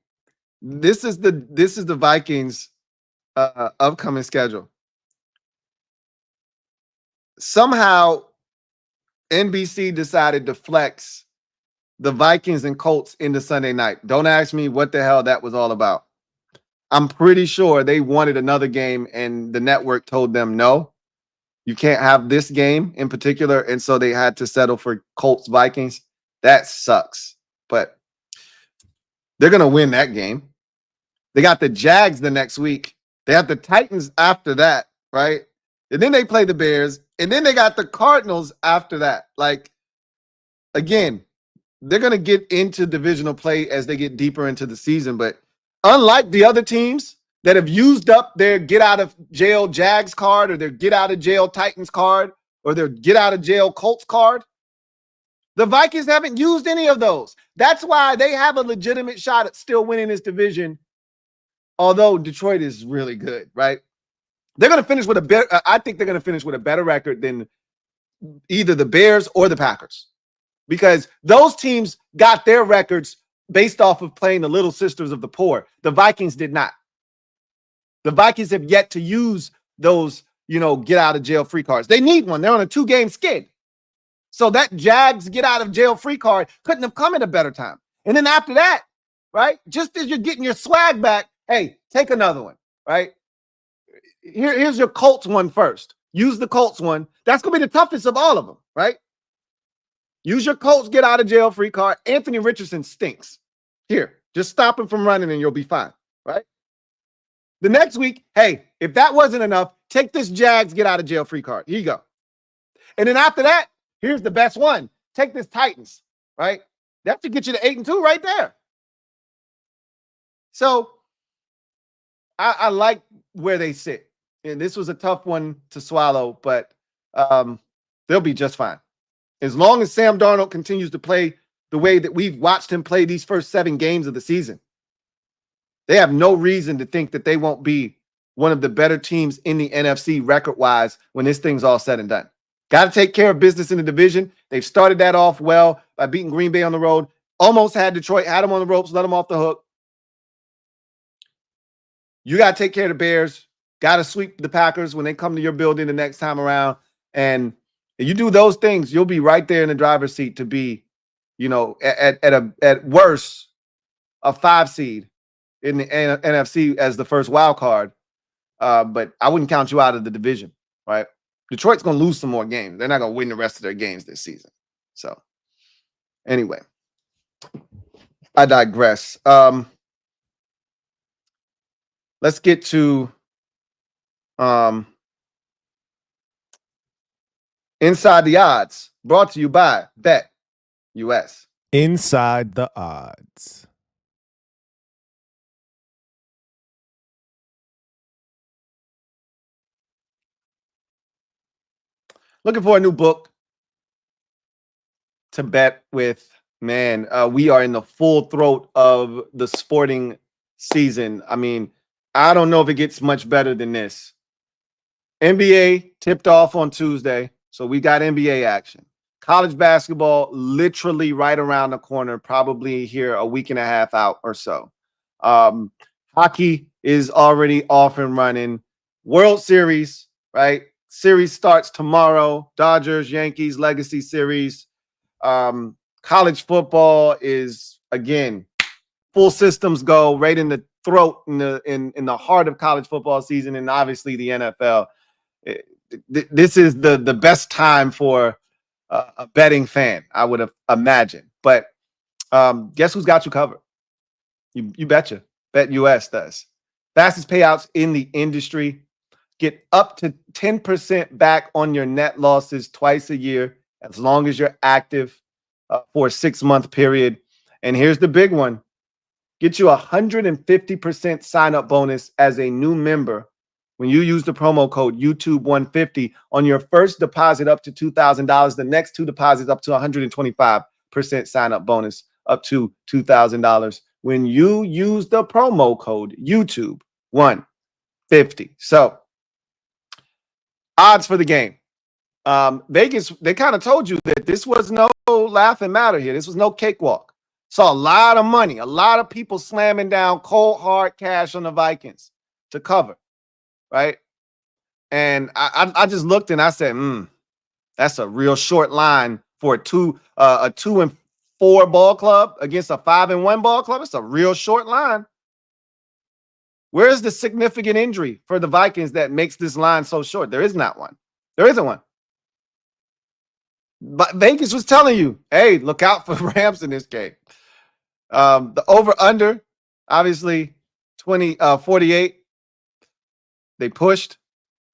this is the Vikings upcoming schedule. Somehow NBC decided to flex the Vikings and Colts into Sunday night. Don't ask me what the hell that was all about. I'm pretty sure they wanted another game and the network told them, no, you can't have this game in particular. And so they had to settle for Colts Vikings. That sucks, but they're going to win that game. They got the Jags the next week. They have the Titans after that, right? And then they play the Bears, and then they got the Cardinals after that. Like, again, they're going to get into divisional play as they get deeper into the season, but unlike the other teams that have used up their get out of jail Jags card or their get out of jail Titans card or their get out of jail Colts card, the Vikings haven't used any of those. That's why they have a legitimate shot at still winning this division, although Detroit is really good, right? They're going to finish with I think they're going to finish with a better record than either the Bears or the Packers because those teams got their records based off of playing the little sisters of the poor. The Vikings did not. The Vikings have yet to use those, get out of jail free cards. They need one. They're on a 2-game skid. So that Jags get out of jail free card couldn't have come at a better time. And then after that, right, just as you're getting your swag back, hey, take another one, right? Here's your Colts one first. Use the Colts one. That's going to be the toughest of all of them, right? Use your Colts get out of jail free card. Anthony Richardson stinks. Here, just stop him from running and you'll be fine, right? The next week, hey, if that wasn't enough, take this Jags get out of jail free card. Here you go. And then after that, here's the best one. Take this Titans, right? That should get you to 8-2 right there. So I like where they sit. And this was a tough one to swallow, but they'll be just fine. As long as Sam Darnold continues to play the way that we've watched him play these first 7 games of the season, they have no reason to think that they won't be one of the better teams in the NFC record-wise when this thing's all said and done. Got to take care of business in the division. They've started that off well by beating Green Bay on the road. Almost had Detroit, had them on the ropes, let them off the hook. You got to take care of the Bears. Got to sweep the Packers when they come to your building the next time around. And if you do those things, you'll be right there in the driver's seat to be, at worst, a 5 seed in the NFC as the first wild card. But I wouldn't count you out of the division, right? Detroit's going to lose some more games. They're not going to win the rest of their games this season. So, anyway, I digress. Let's get to inside the odds. Brought to you by Bet US. Inside the odds. Looking for a new book to bet with. Man, we are in the full throat of the sporting season. I mean, I don't know if it gets much better than this. NBA tipped off on Tuesday, so we got NBA action. College basketball literally right around the corner, probably here a week and a half out or so. Hockey is already off and running. World Series, right? Series starts tomorrow. Dodgers, Yankees, Legacy Series. College football is, again, full systems go right in the throat, in the heart of college football season, and obviously the NFL. This is the best time for a betting fan, I would have imagined. But guess who's got you covered? You betcha. Bet US does. Fastest payouts in the industry. Get up to 10% back on your net losses twice a year, as long as you're active for a 6-month period. And here's the big one. Get you 150% sign-up bonus as a new member when you use the promo code YouTube150 on your first deposit up to $2,000. The next 2 deposits up to 125% sign-up bonus up to $2,000 when you use the promo code YouTube150. So, odds for the game. Vegas, they kind of told you that this was no laughing matter here. This was no cakewalk. Saw a lot of money, a lot of people slamming down cold hard cash on the Vikings to cover, right? And I just looked and I said, that's a real short line for a 2-4 ball club against a 5-1 ball club. It's a real short line. Where's the significant injury for the Vikings that makes this line so short? There is not one. There isn't one. But Vegas was telling you, hey, look out for Rams in this game. The over-under, obviously, 48. They pushed.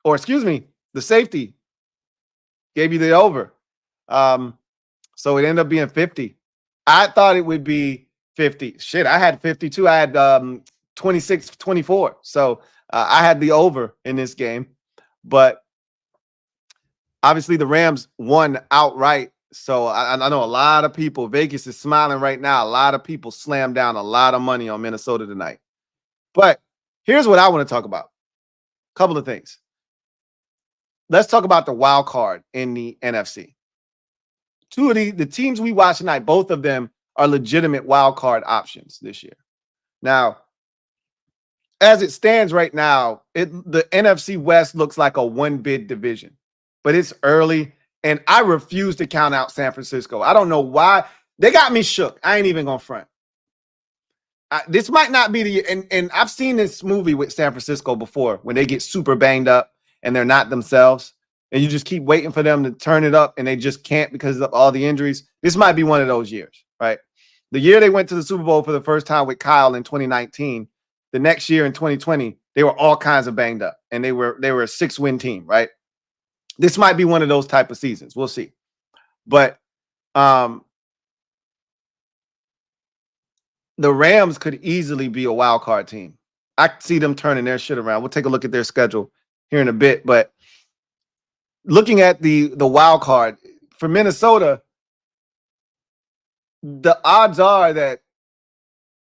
Or, excuse me, the safety gave you the over. So it ended up being 50. I thought it would be 50. Shit, I had 52. I had 26-24. So I had the over in this game. But obviously the Rams won outright. So I know a lot of people, Vegas is smiling right now. A lot of people slammed down a lot of money on Minnesota tonight. But here's what I want to talk about. A couple of things. Let's talk about the wild card in the NFC. Two of the teams we watch tonight, both of them are legitimate wild card options this year. Now, as it stands right now, the NFC West looks like a one-bid division, but it's early, and I refuse to count out San Francisco. I don't know why. They got me shook. I ain't even gonna front. This might not be the and I've seen this movie with San Francisco before when they get super banged up and they're not themselves, and you just keep waiting for them to turn it up, and they just can't because of all the injuries. This might be one of those years, right? The year they went to the Super Bowl for the first time with Kyle in 2019, the next year in 2020, they were all kinds of banged up, and they were a 6-win team, right? This might be one of those type of seasons. We'll see. But the Rams could easily be a wild card team. I see them turning their shit around. We'll take a look at their schedule here in a bit. But looking at the wild card for Minnesota, the odds are that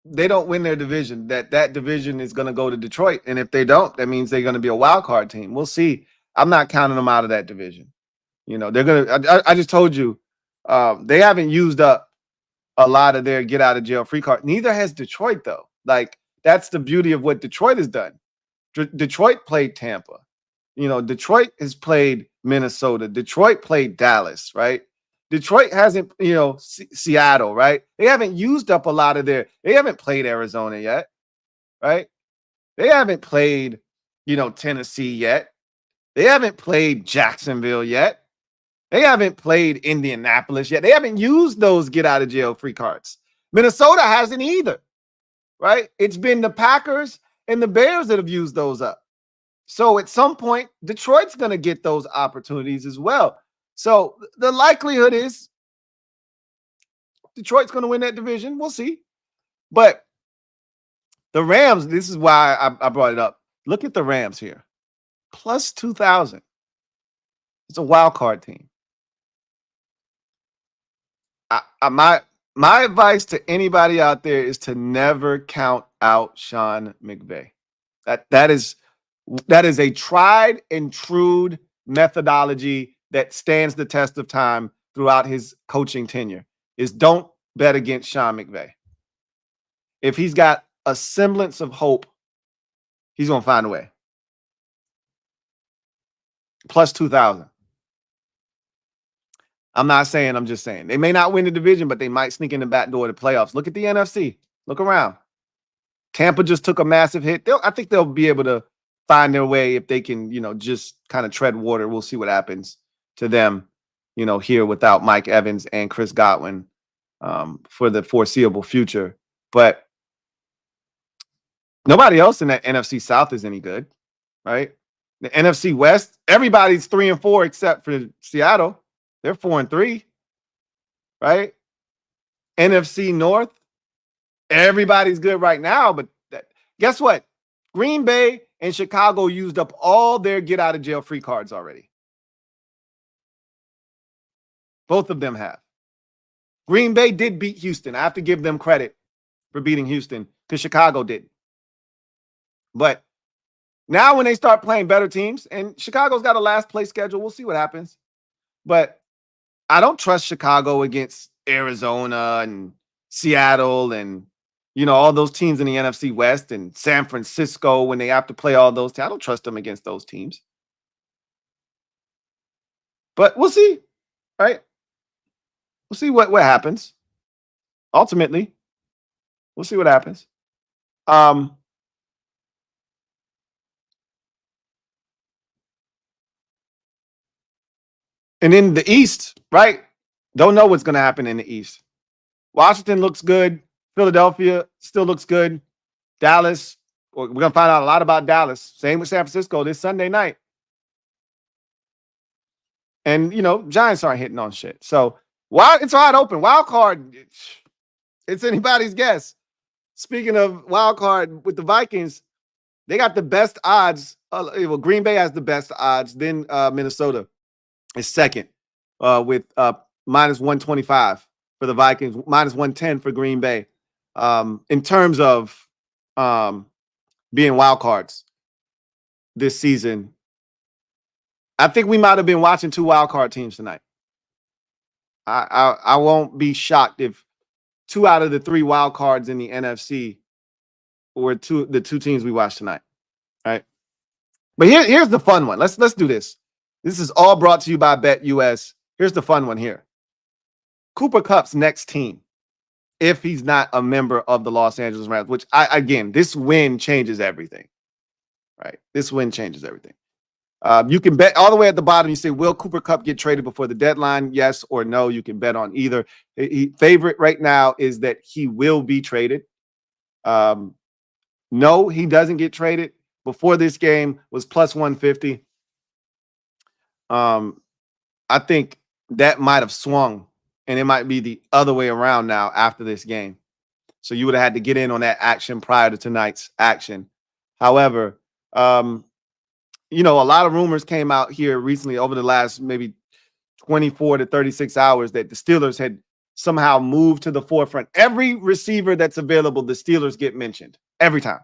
they don't win their division, that division is going to go to Detroit. And if they don't, that means they're going to be a wild card team. We'll see. I'm not counting them out of that division. You know, they're going to, I just told you, they haven't used up a lot of their get out of jail free card. Neither has Detroit, though. Like, that's the beauty of what Detroit has done. Detroit played Tampa. You know, Detroit has played Minnesota. Detroit played Dallas, right? Detroit hasn't, Seattle, right? They haven't used up a lot of they haven't played Arizona yet, right? They haven't played, Tennessee yet. They haven't played Jacksonville yet. They haven't played Indianapolis yet. They haven't used those get out of jail free cards. Minnesota hasn't either, right? It's been the Packers and the Bears that have used those up. So at some point, Detroit's going to get those opportunities as well. So the likelihood is Detroit's going to win that division. We'll see. But the Rams, this is why I brought it up. Look at the Rams here. Plus 2,000. It's a wild card team. My advice to anybody out there is to never count out Sean McVay. That is a tried and true methodology that stands the test of time throughout his coaching tenure. Is don't bet against Sean McVay. If he's got a semblance of hope, he's gonna find a way. Plus 2,000. I'm not saying, I'm just saying. They may not win the division, but they might sneak in the back door of the playoffs. Look at the NFC. Look around. Tampa just took a massive hit. I think they'll be able to find their way if they can, just kind of tread water. We'll see what happens to them, here without Mike Evans and Chris Godwin for the foreseeable future. But nobody else in that NFC South is any good, right? The NFC West, everybody's 3-4 except for Seattle. They're 4-3, right? NFC North, everybody's good right now, but guess what? Green Bay and Chicago used up all their get-out-of-jail-free cards already. Both of them have. Green Bay did beat Houston. I have to give them credit for beating Houston because Chicago didn't. But now when they start playing better teams, and Chicago's got a last-place schedule, we'll see what happens. But I don't trust Chicago against Arizona and Seattle and, all those teams in the NFC West and San Francisco when they have to play all those teams. I don't trust them against those teams. But we'll see, right? We'll see what happens. Ultimately, we'll see what happens. And in the East, right? Don't know what's going to happen in the East. Washington looks good. Philadelphia still looks good. Dallas, we're going to find out a lot about Dallas. Same with San Francisco this Sunday night. And, Giants aren't hitting on shit. So, it's wide open. Wild card, it's anybody's guess. Speaking of wild card with the Vikings, they got the best odds. Green Bay has the best odds. Then Minnesota is second with minus 125 for the Vikings, minus 110 for Green Bay. In terms of being wild cards this season, I think we might have been watching two wild card teams tonight. I won't be shocked if 2 out of the 3 wild cards in the NFC were the two teams we watched tonight. Right? But here's the fun one. Let's do this. This is all brought to you by BetUS. Here's the fun one here. Cooper Kupp's next team, if he's not a member of the Los Angeles Rams, which this win changes everything, right? This win changes everything. You can bet all the way at the bottom. You say, will Cooper Kupp get traded before the deadline? Yes or no. You can bet on either. Favorite right now is that he will be traded. No, he doesn't get traded. Before this game was plus 150. I think that might have swung, and it might be the other way around now after this game. So you would have had to get in on that action prior to tonight's action. However, a lot of rumors came out here recently over the last maybe 24 to 36 hours that the Steelers had somehow moved to the forefront. Every receiver that's available, the Steelers get mentioned every time.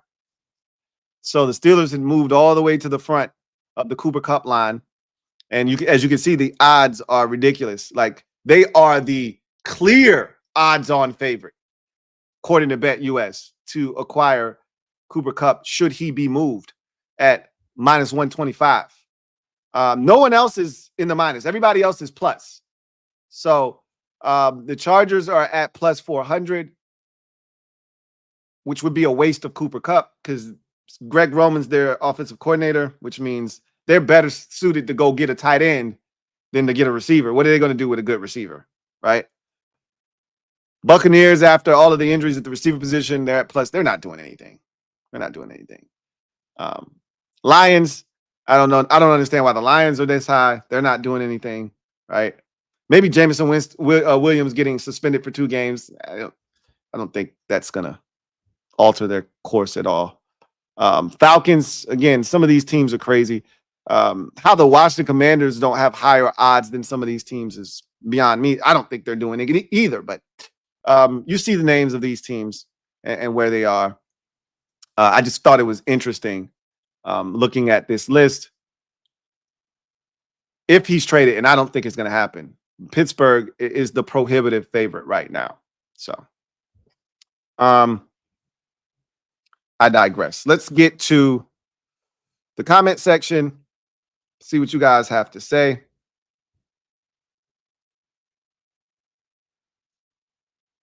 So the Steelers had moved all the way to the front of the Cooper Kupp line. And as you can see, the odds are ridiculous. Like, they are the clear odds-on favorite, according to BetUS, to acquire Cooper Kupp should he be moved at minus 125. No one else is in the minus. Everybody else is plus. So the Chargers are at plus 400, which would be a waste of Cooper Kupp because Greg Roman's their offensive coordinator, which means they're better suited to go get a tight end than to get a receiver. What are they going to do with a good receiver, right? Buccaneers, after all of the injuries at the receiver position, they're at plus. They're not doing anything. Lions, I don't know. I don't understand why the Lions are this high. They're not doing anything, right? Maybe Jameson Williams getting suspended for 2 games. I don't think that's going to alter their course at all. Falcons, again, some of these teams are crazy. How the Washington Commanders don't have higher odds than some of these teams is beyond me. I don't think they're doing it either, but you see the names of these teams and where they are. I just thought it was interesting looking at this list. If he's traded, and I don't think it's going to happen, Pittsburgh is the prohibitive favorite right now. So I digress. Let's get to the comment section, see what you guys have to say.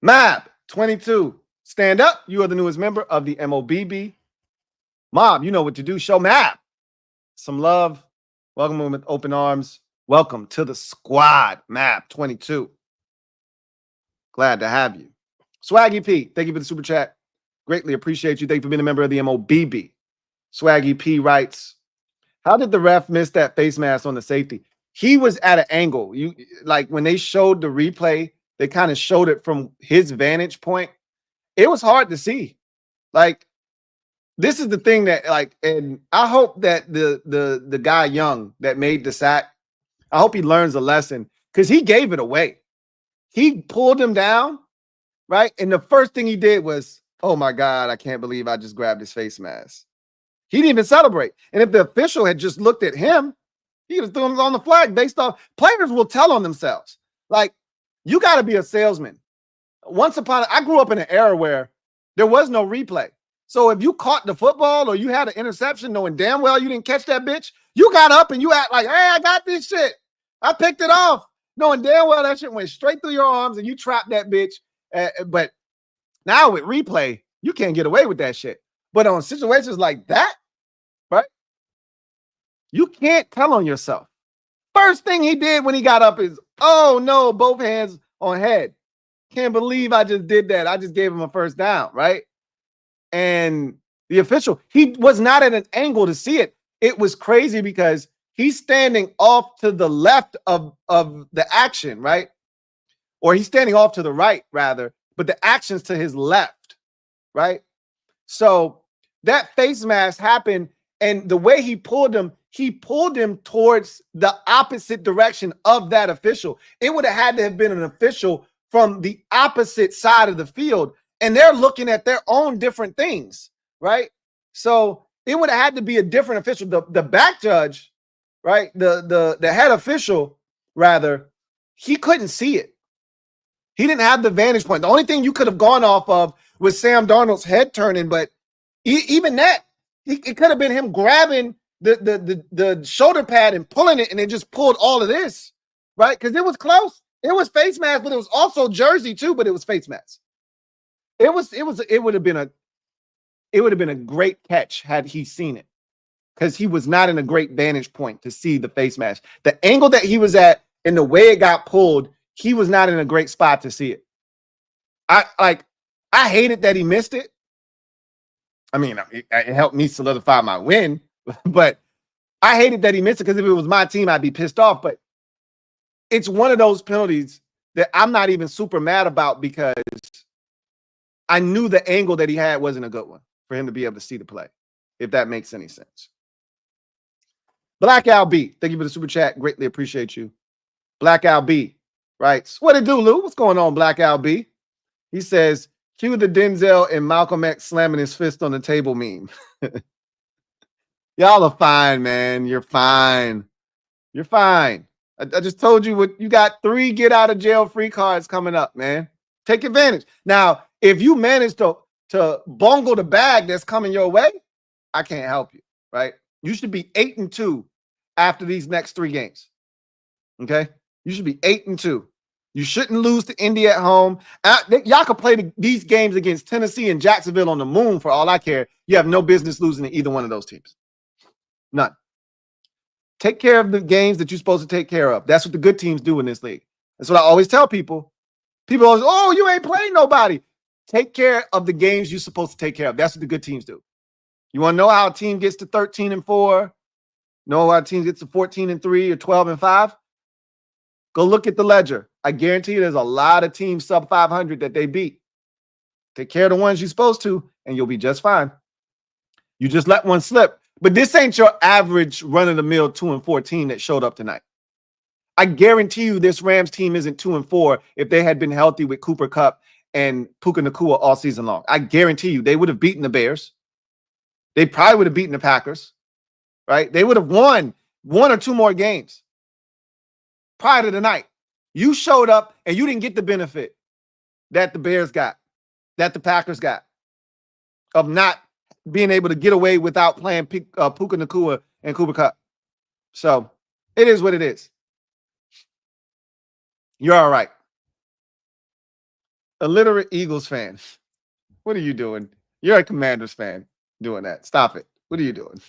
Mab 22, stand up. You are the newest member of the MOBB. Mob, you know what to do. Show Mab some love. Welcome him with open arms. Welcome to the squad, Mab 22. Glad to have you. Swaggy P, thank you for the super chat. Greatly appreciate you. Thank you for being a member of the MOBB. Swaggy P writes, how did the ref miss that face mask on the safety? He was at an angle. You like when they showed the replay, they kind of showed it from his vantage point. It was hard to see. Like, this is the thing that, like, and I hope that the guy Young that made the sack, I hope he learns a lesson because he gave it away. He pulled him down, right? And the first thing he did was, oh my God, I can't believe I just grabbed his face mask. He didn't even celebrate. And if the official had just looked at him, he could have thrown him on the flag based off. Players will tell on themselves. Like, you got to be a salesman. I grew up in an era where there was no replay. So if you caught the football or you had an interception knowing damn well you didn't catch that bitch, you got up and you act like, hey, I got this shit. I picked it off. Knowing damn well that shit went straight through your arms and you trapped that bitch. But now with replay, you can't get away with that shit. But on situations like that, right, you can't tell on yourself. First thing he did when he got up is, oh no, both hands on head. Can't believe I just did that. I just gave him a first down, right? And the official, he was not at an angle to see it. It was crazy because he's standing off to the left of the action, right? Or he's standing off to the right, rather, but the action's to his left, right? So that face mask happened, and the way he pulled him towards the opposite direction of that official. It would have had to have been an official from the opposite side of the field, and they're looking at their own different things, right? So it would have had to be a different official. The back judge, right? The head official, rather, he couldn't see it. He didn't have the vantage point. The only thing you could have gone off of was Sam Darnold's head turning, but even that, it could have been him grabbing the shoulder pad and pulling it, and it just pulled all of this, right? Because it was close. It was face mask, but it was also jersey too, but it was face mask. It would have been a great catch had he seen it, because he was not in a great vantage point to see the face mask. The angle that he was at and the way it got pulled, he was not in a great spot to see it. I hated that he missed it. I mean, it helped me solidify my win, but I hated that he missed it because if it was my team, I'd be pissed off. But it's one of those penalties that I'm not even super mad about because I knew the angle that he had wasn't a good one for him to be able to see the play, if that makes any sense. Black Al B, thank you for the super chat. Greatly appreciate you. Black Al B writes, what it do, Lou? What's going on, Black Al B? He says, cue the Denzel and Malcolm X slamming his fist on the table meme. Y'all are fine, man. You're fine. You're fine. I just told you what you got. 3 get out of jail free cards coming up, man. Take advantage. Now, if you manage to bungle the bag that's coming your way, I can't help you, right? You should be 8-2 after these next 3 games. Okay? You should be 8-2. You shouldn't lose to Indy at home. Y'all could play these games against Tennessee and Jacksonville on the moon for all I care. You have no business losing to either one of those teams. None. Take care of the games that you're supposed to take care of. That's what the good teams do in this league. That's what I always tell people. People always, oh, you ain't playing nobody. Take care of the games you're supposed to take care of. That's what the good teams do. You want to know how a team gets to 13-4? Know how a team gets to 14-3 or 12-5? Go look at the ledger. I guarantee you there's a lot of teams sub 500 that they beat. Take care of the ones you're supposed to, and you'll be just fine. You just let one slip. But this ain't your average run-of-the-mill 2-4 team that showed up tonight. I guarantee you this Rams team isn't 2-4 if they had been healthy with Cooper Kupp and Puka Nacua all season long. I guarantee you they would have beaten the Bears. They probably would have beaten the Packers, right? They would have won one or two more games prior to the night. You showed up and you didn't get the benefit that the Bears got, that the Packers got, of not being able to get away without playing Puka Nacua and Cooper Kupp. So it is what it is. You're all right. Illiterate Eagles fan. What are you doing? You're a Commanders fan doing that. Stop it. What are you doing?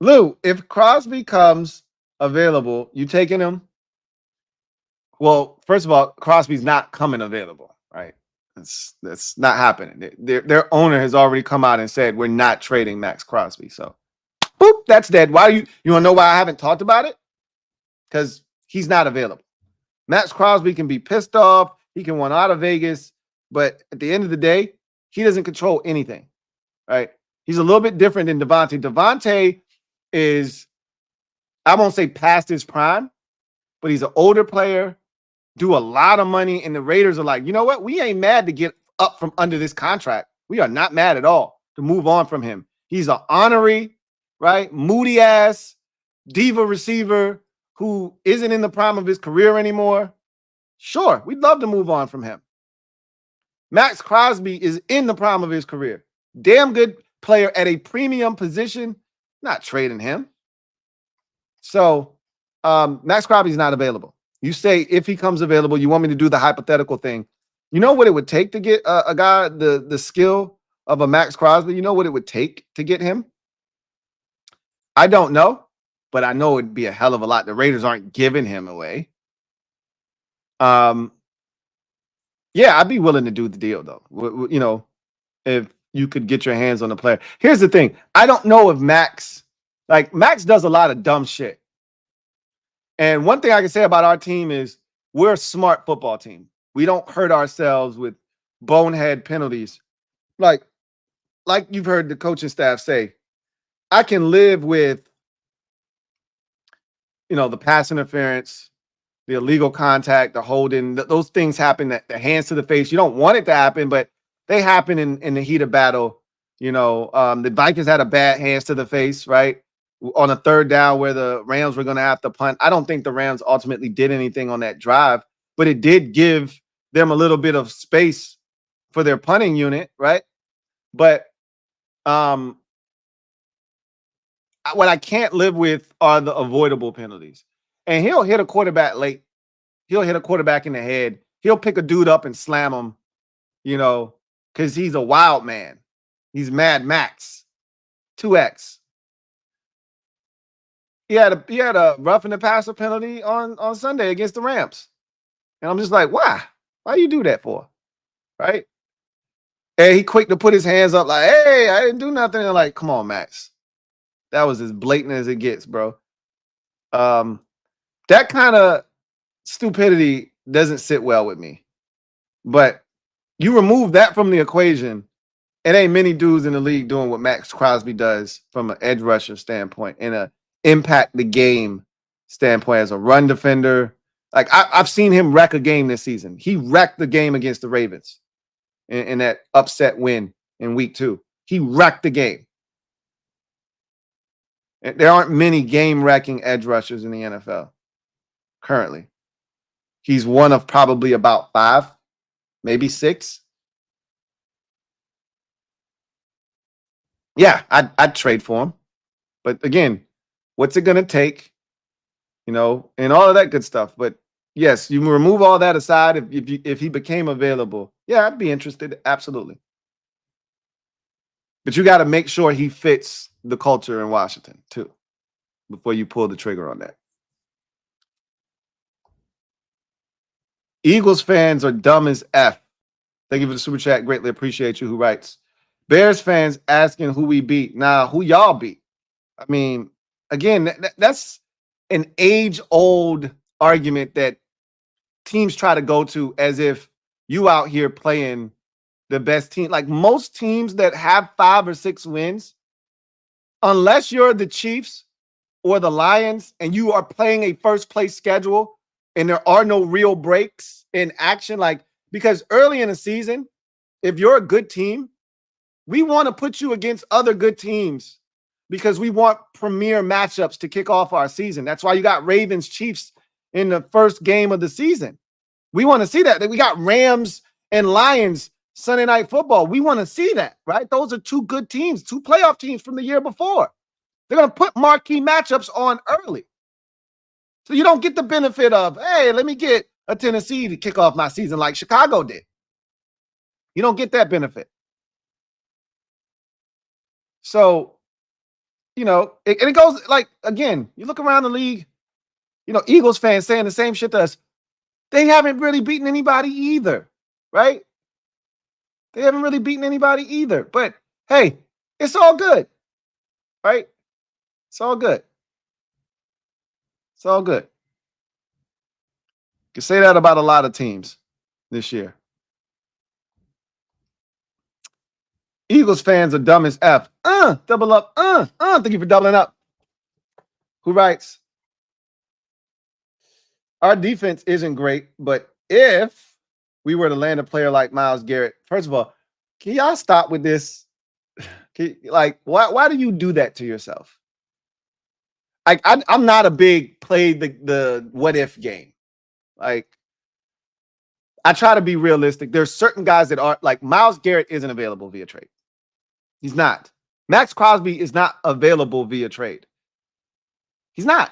Lou, if Crosby comes available, you taking him? Well, first of all, Crosby's not coming available, right? That's not happening. Their owner has already come out and said we're not trading Max Crosby. So, boop, that's dead. Why you want to know why I haven't talked about it? Because he's not available. Max Crosby can be pissed off. He can want out of Vegas. But at the end of the day, he doesn't control anything, right? He's a little bit different than Devontae. Devontae is, I won't say past his prime, but he's an older player, do a lot of money, and the Raiders are like, you know what? We ain't mad to get up from under this contract. We are not mad at all to move on from him. He's an honorary, right? Moody ass diva receiver who isn't in the prime of his career anymore. Sure, we'd love to move on from him. Max Crosby is in the prime of his career. Damn good player at a premium position. Not trading him. So Max Crosby's not available. You say if he comes available, you want me to do the hypothetical thing. You know what it would take to get a guy the skill of a Max Crosby? You know what it would take to get him? I don't know, but I know it'd be a hell of a lot. The Raiders aren't giving him away. Yeah, I'd be willing to do the deal, though. You know, if you could get your hands on the player. Here's the thing. I don't know if Max does a lot of dumb shit. And one thing I can say about our team is we're a smart football team. We don't hurt ourselves with bonehead penalties. Like you've heard the coaching staff say, I can live with, you know, the pass interference, the illegal contact, the holding. Those things happen, the hands to the face. You don't want it to happen, but they happen in the heat of battle. You know, the Vikings had a bad hands to the face, right? On a third down where the Rams were going to have to punt. I don't think the Rams ultimately did anything on that drive, but it did give them a little bit of space for their punting unit, right? But what I can't live with are the avoidable penalties. And he'll hit a quarterback late. He'll hit a quarterback in the head. He'll pick a dude up and slam him, you know, because he's a wild man. He's Mad Max. 2X. He had a roughing the passer penalty on Sunday against the Rams. And I'm just like, why? Why you do that for? Right? And he quick to put his hands up like, hey, I didn't do nothing. And like, come on, Max. That was as blatant as it gets, bro. That kind of stupidity doesn't sit well with me. But you remove that from the equation, it ain't many dudes in the league doing what Max Crosby does from an edge rusher standpoint and a impact the game standpoint as a run defender. Like I've seen him wreck a game this season. He wrecked the game against the Ravens in that upset win in week 2. He wrecked the game. And there aren't many game-wrecking edge rushers in the NFL currently. He's one of probably about 5, maybe 6. Yeah, I'd trade for him. But again, what's it going to take? You know, and all of that good stuff. But yes, you remove all that aside. If he became available, yeah, I'd be interested. Absolutely. But you got to make sure he fits the culture in Washington too before you pull the trigger on that. Eagles fans are dumb as F. Thank you for the super chat. Greatly appreciate you. Who writes? Bears fans asking who we beat. Nah, who y'all beat? I mean, again, that's an age-old argument that teams try to go to as if you out here playing the best team. Like most teams that have 5 or 6 wins, unless you're the Chiefs or the Lions and you are playing a first place schedule and there are no real breaks in action, like because early in the season, if you're a good team, we want to put you against other good teams because we want premier matchups to kick off our season. That's why you got Ravens Chiefs in the first game of the season. We want to see that. We got Rams and Lions Sunday Night Football. We want to see that, right? Those are 2 good teams, 2 playoff teams from the year before. They're going to put marquee matchups on early. So you don't get the benefit of, hey, let me get a Tennessee to kick off my season like Chicago did. You don't get that benefit. So, you know, and it goes like, again, you look around the league, you know, Eagles fans saying the same shit to us. They haven't really beaten anybody either, right? They haven't really beaten anybody either. But, hey, it's all good, right? It's all good. It's all good. You can say that about a lot of teams this year. Eagles fans are dumb as F. Double up. Thank you for doubling up. Who writes? Our defense isn't great, but if we were to land a player like Myles Garrett, first of all, can y'all stop with this? Why do you do that to yourself? I'm not a big play the what if game. Like, I try to be realistic. There's certain guys that are like Myles Garrett isn't available via trade. He's not. Max Crosby is not available via trade. He's not.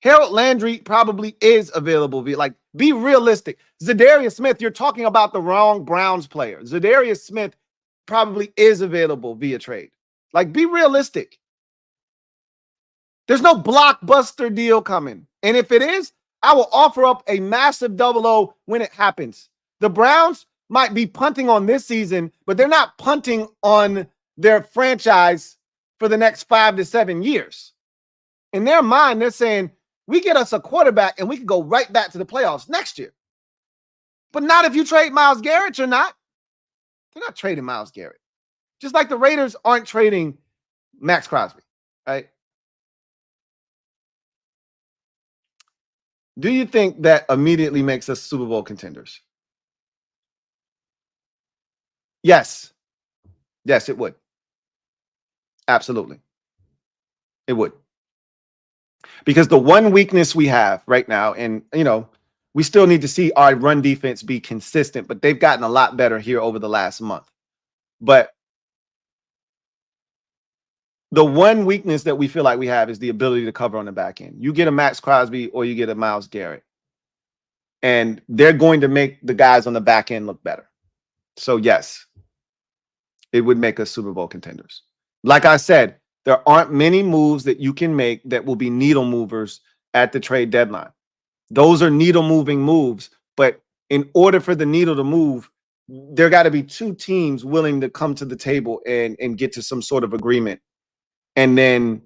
Harold Landry probably is available via, like, be realistic. Zadarius Smith, you're talking about the wrong Browns player. Zadarius Smith probably is available via trade. Like, be realistic. There's no blockbuster deal coming. And if it is, I will offer up a massive double O when it happens. The Browns might be punting on this season, but they're not punting on their franchise for the next 5 to 7 years. In their mind, they're saying, we get us a quarterback and we can go right back to the playoffs next year. But not if you trade Myles Garrett. You're not. They're not trading Myles Garrett. Just like the Raiders aren't trading Max Crosby, right? Do you think that immediately makes us Super Bowl contenders? Yes. Yes, it would. Absolutely. It would. Because the one weakness we have right now, and, you know, we still need to see our run defense be consistent, but they've gotten a lot better here over the last month. But the one weakness that we feel like we have is the ability to cover on the back end. You get a Max Crosby or you get a Myles Garrett, and they're going to make the guys on the back end look better. So, yes, it would make us Super Bowl contenders. Like I said, there aren't many moves that you can make that will be needle movers at the trade deadline. Those are needle moving moves. But in order for the needle to move, there got to be 2 teams willing to come to the table and get to some sort of agreement. And then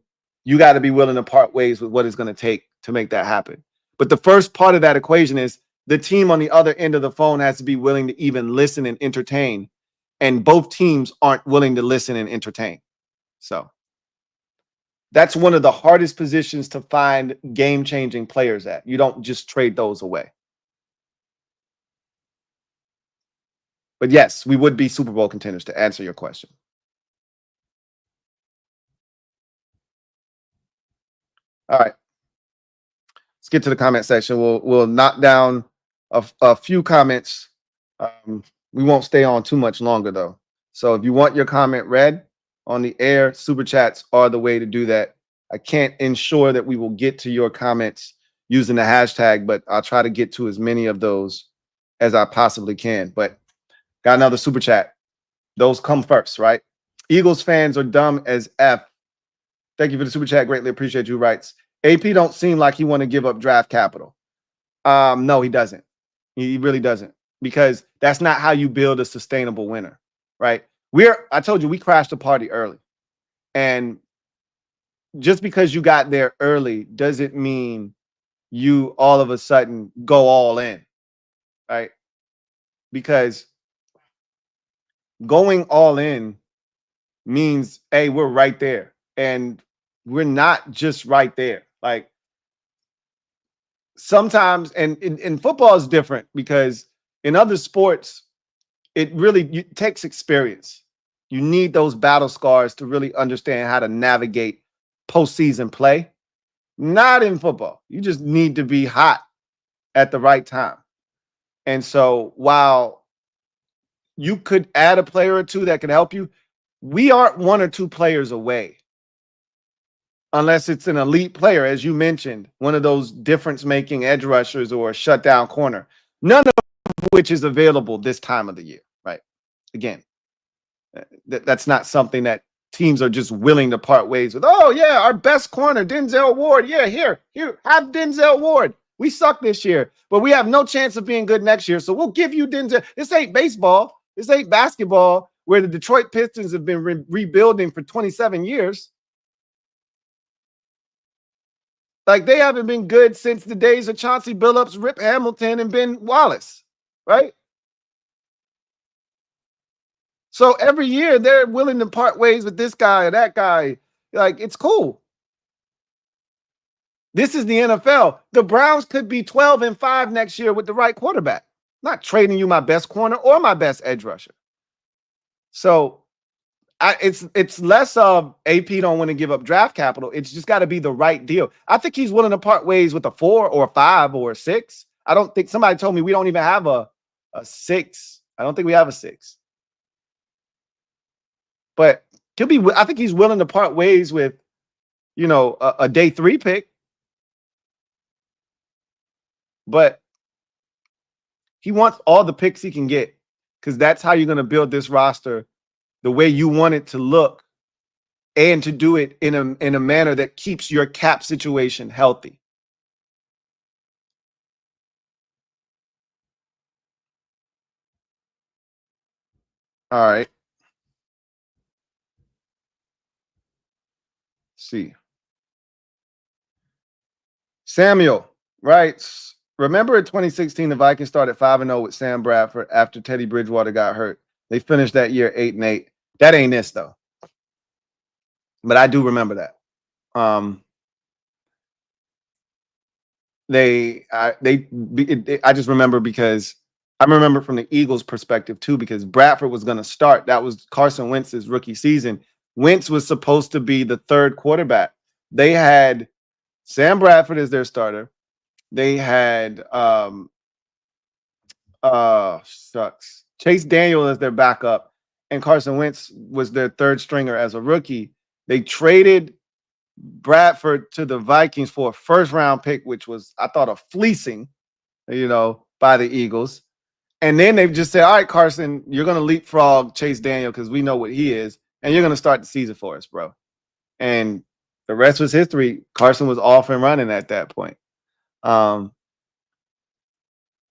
you got to be willing to part ways with what it's going to take to make that happen. But the first part of that equation is the team on the other end of the phone has to be willing to even listen and entertain. And both teams aren't willing to listen and entertain. So that's one of the hardest positions to find game-changing players at. You don't just trade those away. But yes, we would be Super Bowl contenders, to answer your question. All right. Let's get to the comment section. We'll knock down a few comments. We won't stay on too much longer, though. So if you want your comment read on the air, super chats are the way to do that. I can't ensure that we will get to your comments using the hashtag, but I'll try to get to as many of those as I possibly can. But got another super chat. Those come first, right? Eagles fans are dumb as F. Thank you for the super chat. Greatly appreciate you. Writes, AP don't seem like he want to give up draft capital. No, he doesn't. He really doesn't, because that's not how you build a sustainable winner, right? I told you, we crashed the party early. And just because you got there early doesn't mean you all of a sudden go all in, right? Because going all in means, hey, we're right there. And we're not just right there. Like sometimes, and in football is different because in other sports, it really takes experience. You need those battle scars to really understand how to navigate postseason play. Not in football. You just need to be hot at the right time. And so while you could add a player or two that can help you, we aren't one or two players away. Unless it's an elite player, as you mentioned, one of those difference-making edge rushers or a shutdown corner, none of which is available this time of the year, right? Again, that's not something that teams are just willing to part ways with. Oh, yeah, our best corner, Denzel Ward. Yeah, here, have Denzel Ward. We suck this year, but we have no chance of being good next year, so we'll give you Denzel. This ain't baseball. This ain't basketball where the Detroit Pistons have been rebuilding for 27 years. Like, they haven't been good since the days of Chauncey Billups, Rip Hamilton, and Ben Wallace, right? So every year they're willing to part ways with this guy or that guy. Like, it's cool. This is the NFL. The Browns could be 12-5 next year with the right quarterback. I'm not trading you my best corner or my best edge rusher. So it's less of AP don't want to give up draft capital. It's just got to be the right deal. I think he's willing to part ways with a 4 or a 5 or a 6. I don't think somebody told me we don't even have a 6. I don't think we have a 6. But I think he's willing to part ways with, a day 3 pick. But he wants all the picks he can get because that's how you're going to build this roster the way you want it to look and to do it in a manner that keeps your cap situation healthy. All right. Let's see. Samuel writes, remember in 2016, the Vikings started 5-0 with Sam Bradford after Teddy Bridgewater got hurt. They finished that year 8-8. That ain't this, though. But I do remember that. I just remember because I remember from the Eagles' perspective too, because Bradford was going to start. That was Carson Wentz's rookie season. Wentz was supposed to be the third quarterback. They had Sam Bradford as their starter. They had Chase Daniel as their backup, and Carson Wentz was their third stringer as a rookie. They traded Bradford to the Vikings for a first-round pick, which was, I thought, a fleecing, by the Eagles. And then they've just said, all right, Carson, you're going to leapfrog Chase Daniel because we know what he is, and you're going to start the season for us, bro. And the rest was history. Carson was off and running at that point. And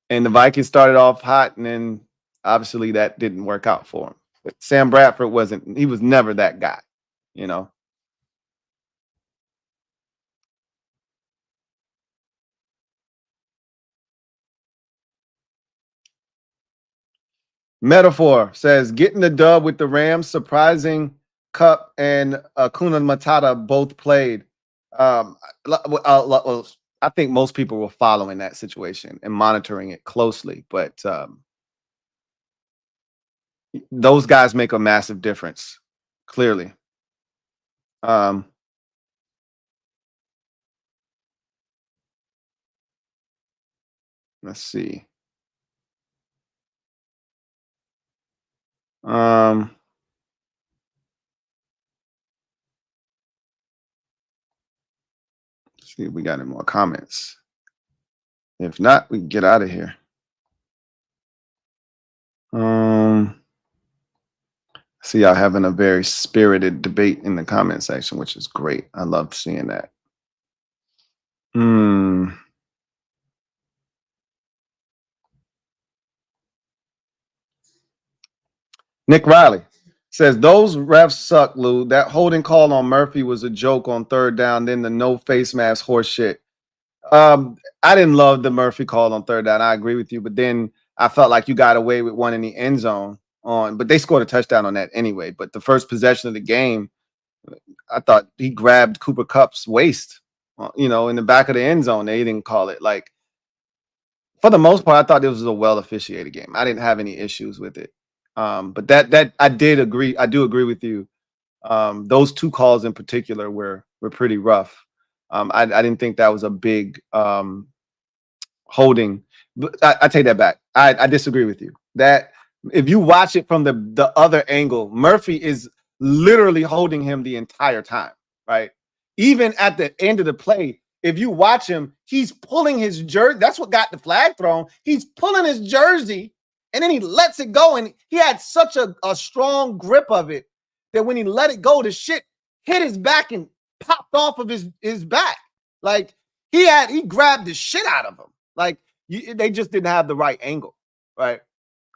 the Vikings started off hot, and then obviously that didn't work out for him. But Sam Bradford he was never that guy, Metaphor says, getting the dub with the Rams, surprising Cup and Kuna Matata both played. I think most people were following that situation and monitoring it closely, but those guys make a massive difference, clearly. Let's see. Let's see if we got any more comments. If not, we can get out of here. See y'all having a very spirited debate in the comment section, which is great. I love seeing that. Nick Riley Says those refs suck, Lou. That holding call on Murphy was a joke on third down. Then the no face mask horse shit. I didn't love the Murphy call on third down. I agree with you, but then I felt like you got away with one in the end zone but they scored a touchdown on that anyway. But the first possession of the game, I thought he grabbed Cooper Kupp's waist, in the back of the end zone. They didn't call it. Like, for the most part, I thought this was a well officiated game. I didn't have any issues with it. But that I did agree. I do agree with you. Those two calls in particular were pretty rough. I didn't think that was a big holding. I take that back. I disagree with you. That if you watch it from the other angle, Murphy is literally holding him the entire time, right? Even at the end of the play, if you watch him, he's pulling his jersey. That's what got the flag thrown. He's pulling his jersey, and then he lets it go. And he had such a strong grip of it that when he let it go, the shit hit his back and popped off of his back. Like, he grabbed the shit out of him. Like, they just didn't have the right angle, right?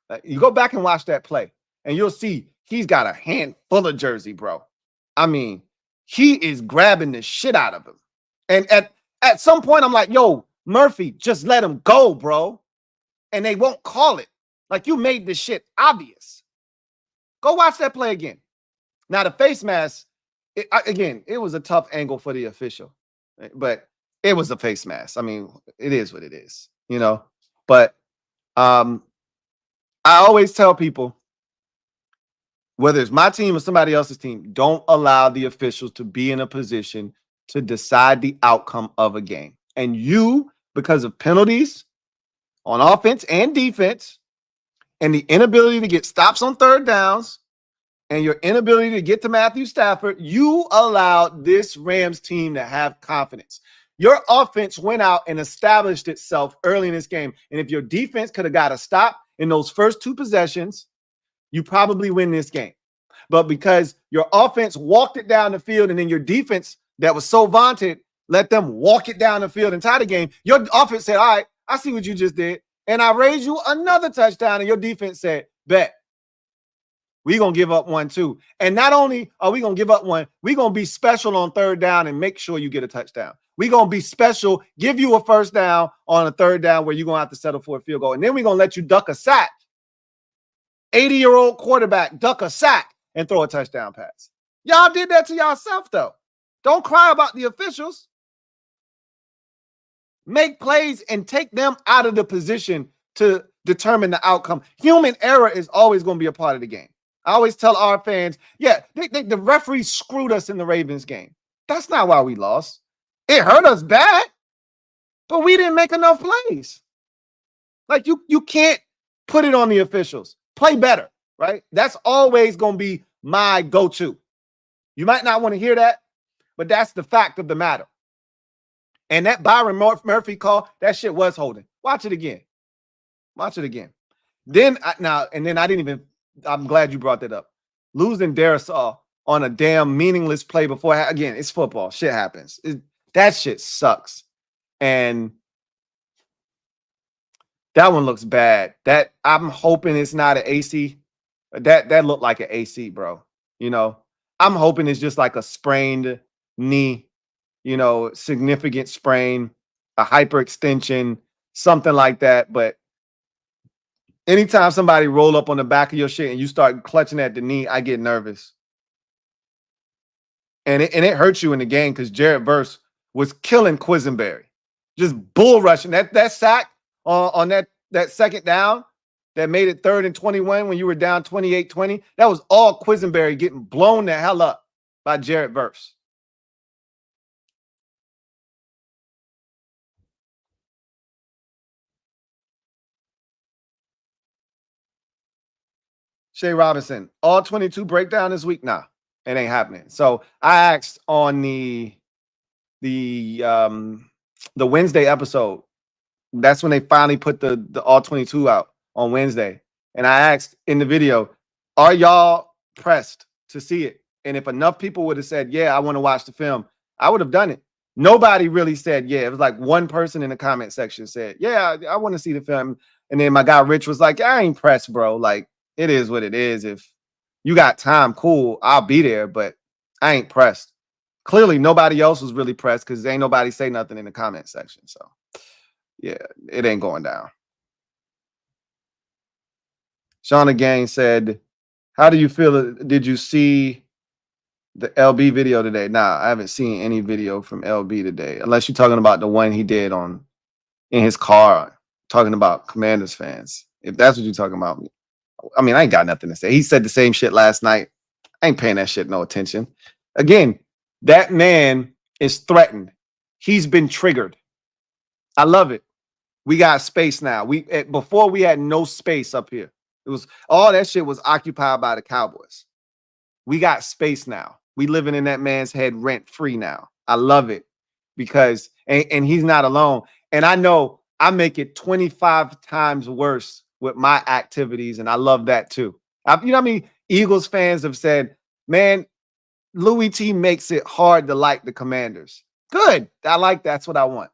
Like, you go back and watch that play, and you'll see he's got a handful of jersey, bro. I mean, he is grabbing the shit out of him. And at some point, I'm like, yo, Murphy, just let him go, bro. And they won't call it. Like, you made this shit obvious. Go watch that play again. Now, the face mask, it was a tough angle for the official. But it was a face mask. I mean, it is what it is, But I always tell people, whether it's my team or somebody else's team, don't allow the officials to be in a position to decide the outcome of a game. And you, because of penalties on offense and defense, and the inability to get stops on third downs, and your inability to get to Matthew Stafford, you allowed this Rams team to have confidence. Your offense went out and established itself early in this game. And if your defense could have got a stop in those first two possessions, you probably win this game. But because your offense walked it down the field, and then your defense that was so vaunted let them walk it down the field and tie the game, your offense said, all right, I see what you just did. And I raised you another touchdown, and your defense said, bet. We're going to give up one too. And not only are we going to give up one, we're going to be special on third down and make sure you get a touchdown. We're going to be special, give you a first down on a third down where you're going to have to settle for a field goal. And then we're going to let you duck a sack. 80-year-old quarterback, duck a sack and throw a touchdown pass. Y'all did that to yourself, though. Don't cry about the officials. Make plays and take them out of the position to determine the outcome. Human error is always going to be a part of the game. I always tell our fans, the referees screwed us in the Ravens game. That's not why we lost. It hurt us bad, but we didn't make enough plays. Like, you can't put it on the officials. Play better, right? That's always going to be my go-to. You might not want to hear that, but that's the fact of the matter. And that Byron Murphy call, that shit was holding. Watch it again. Watch it again. I'm glad you brought that up. Losing Darisaw on a damn meaningless play before. Again, it's football. Shit happens. That shit sucks. And that one looks bad. That I'm hoping it's not an AC. That looked like an AC, bro. I'm hoping it's just like a sprained knee, significant sprain, a hyperextension, something like that. But anytime somebody roll up on the back of your shit and you start clutching at the knee, I get nervous. And it hurts you in the game because Jared Verse was killing Quisenberry. Just bull rushing. That sack on that second down that made it 3rd and 21 when you were down 28-20, that was all Quisenberry getting blown the hell up by Jared Verse. Shay Robinson, all 22 breakdown this week? Nah, it ain't happening. So I asked on the Wednesday episode, that's when they finally put the all 22 out on Wednesday. And I asked in the video, are y'all pressed to see it? And if enough people would have said, yeah, I want to watch the film, I would have done it. Nobody really said, yeah. It was like one person in the comment section said, yeah, I want to see the film. And then my guy Rich was like, I ain't pressed, bro. Like, it is what it is. If you got time, cool. I'll be there, but I ain't pressed. Clearly, nobody else was really pressed because ain't nobody say nothing in the comment section. So, yeah, it ain't going down. Shauna Gang said, how do you feel? Did you see the LB video today? Nah, I haven't seen any video from LB today, unless you're talking about the one he did in his car, talking about Commanders fans. If that's what you're talking about, I mean, I ain't got nothing to say. He said the same shit last night. I ain't paying that shit no attention. Again, that man is threatened. He's been triggered. I love it. We got space now. Before we had no space up here. It was all that shit was occupied by the Cowboys. We got space now. We living in that man's head rent free now. I love it because and he's not alone. And I know I make it 25 times worse with my activities, and I love that too. You know what I mean? Eagles fans have said, man, Louie T makes it hard to like the Commanders. Good. I like that's what I want.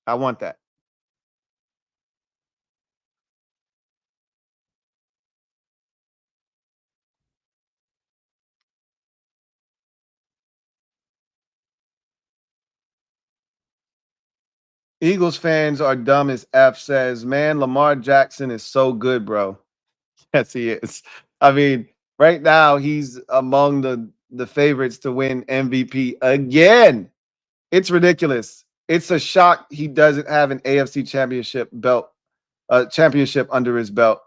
I want that. Eagles fans are dumb as F says, man, Lamar Jackson is so good, bro. Yes, he is. I mean, right now he's among the favorites to win MVP again. It's ridiculous. It's a shock he doesn't have an AFC championship under his belt.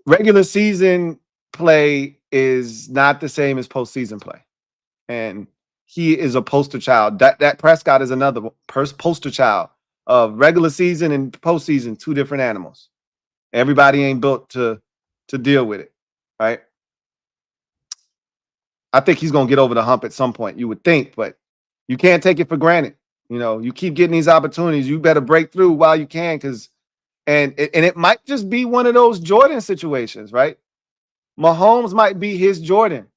Regular season play is not the same as postseason play. And he is a poster child. Dak Prescott is another poster child of regular season and postseason, two different animals. Everybody ain't built to deal with it, right? I think he's going to get over the hump at some point, you would think, but you can't take it for granted. You know, you keep getting these opportunities. You better break through while you can, and it might just be one of those Jordan situations, right? Mahomes might be his Jordan,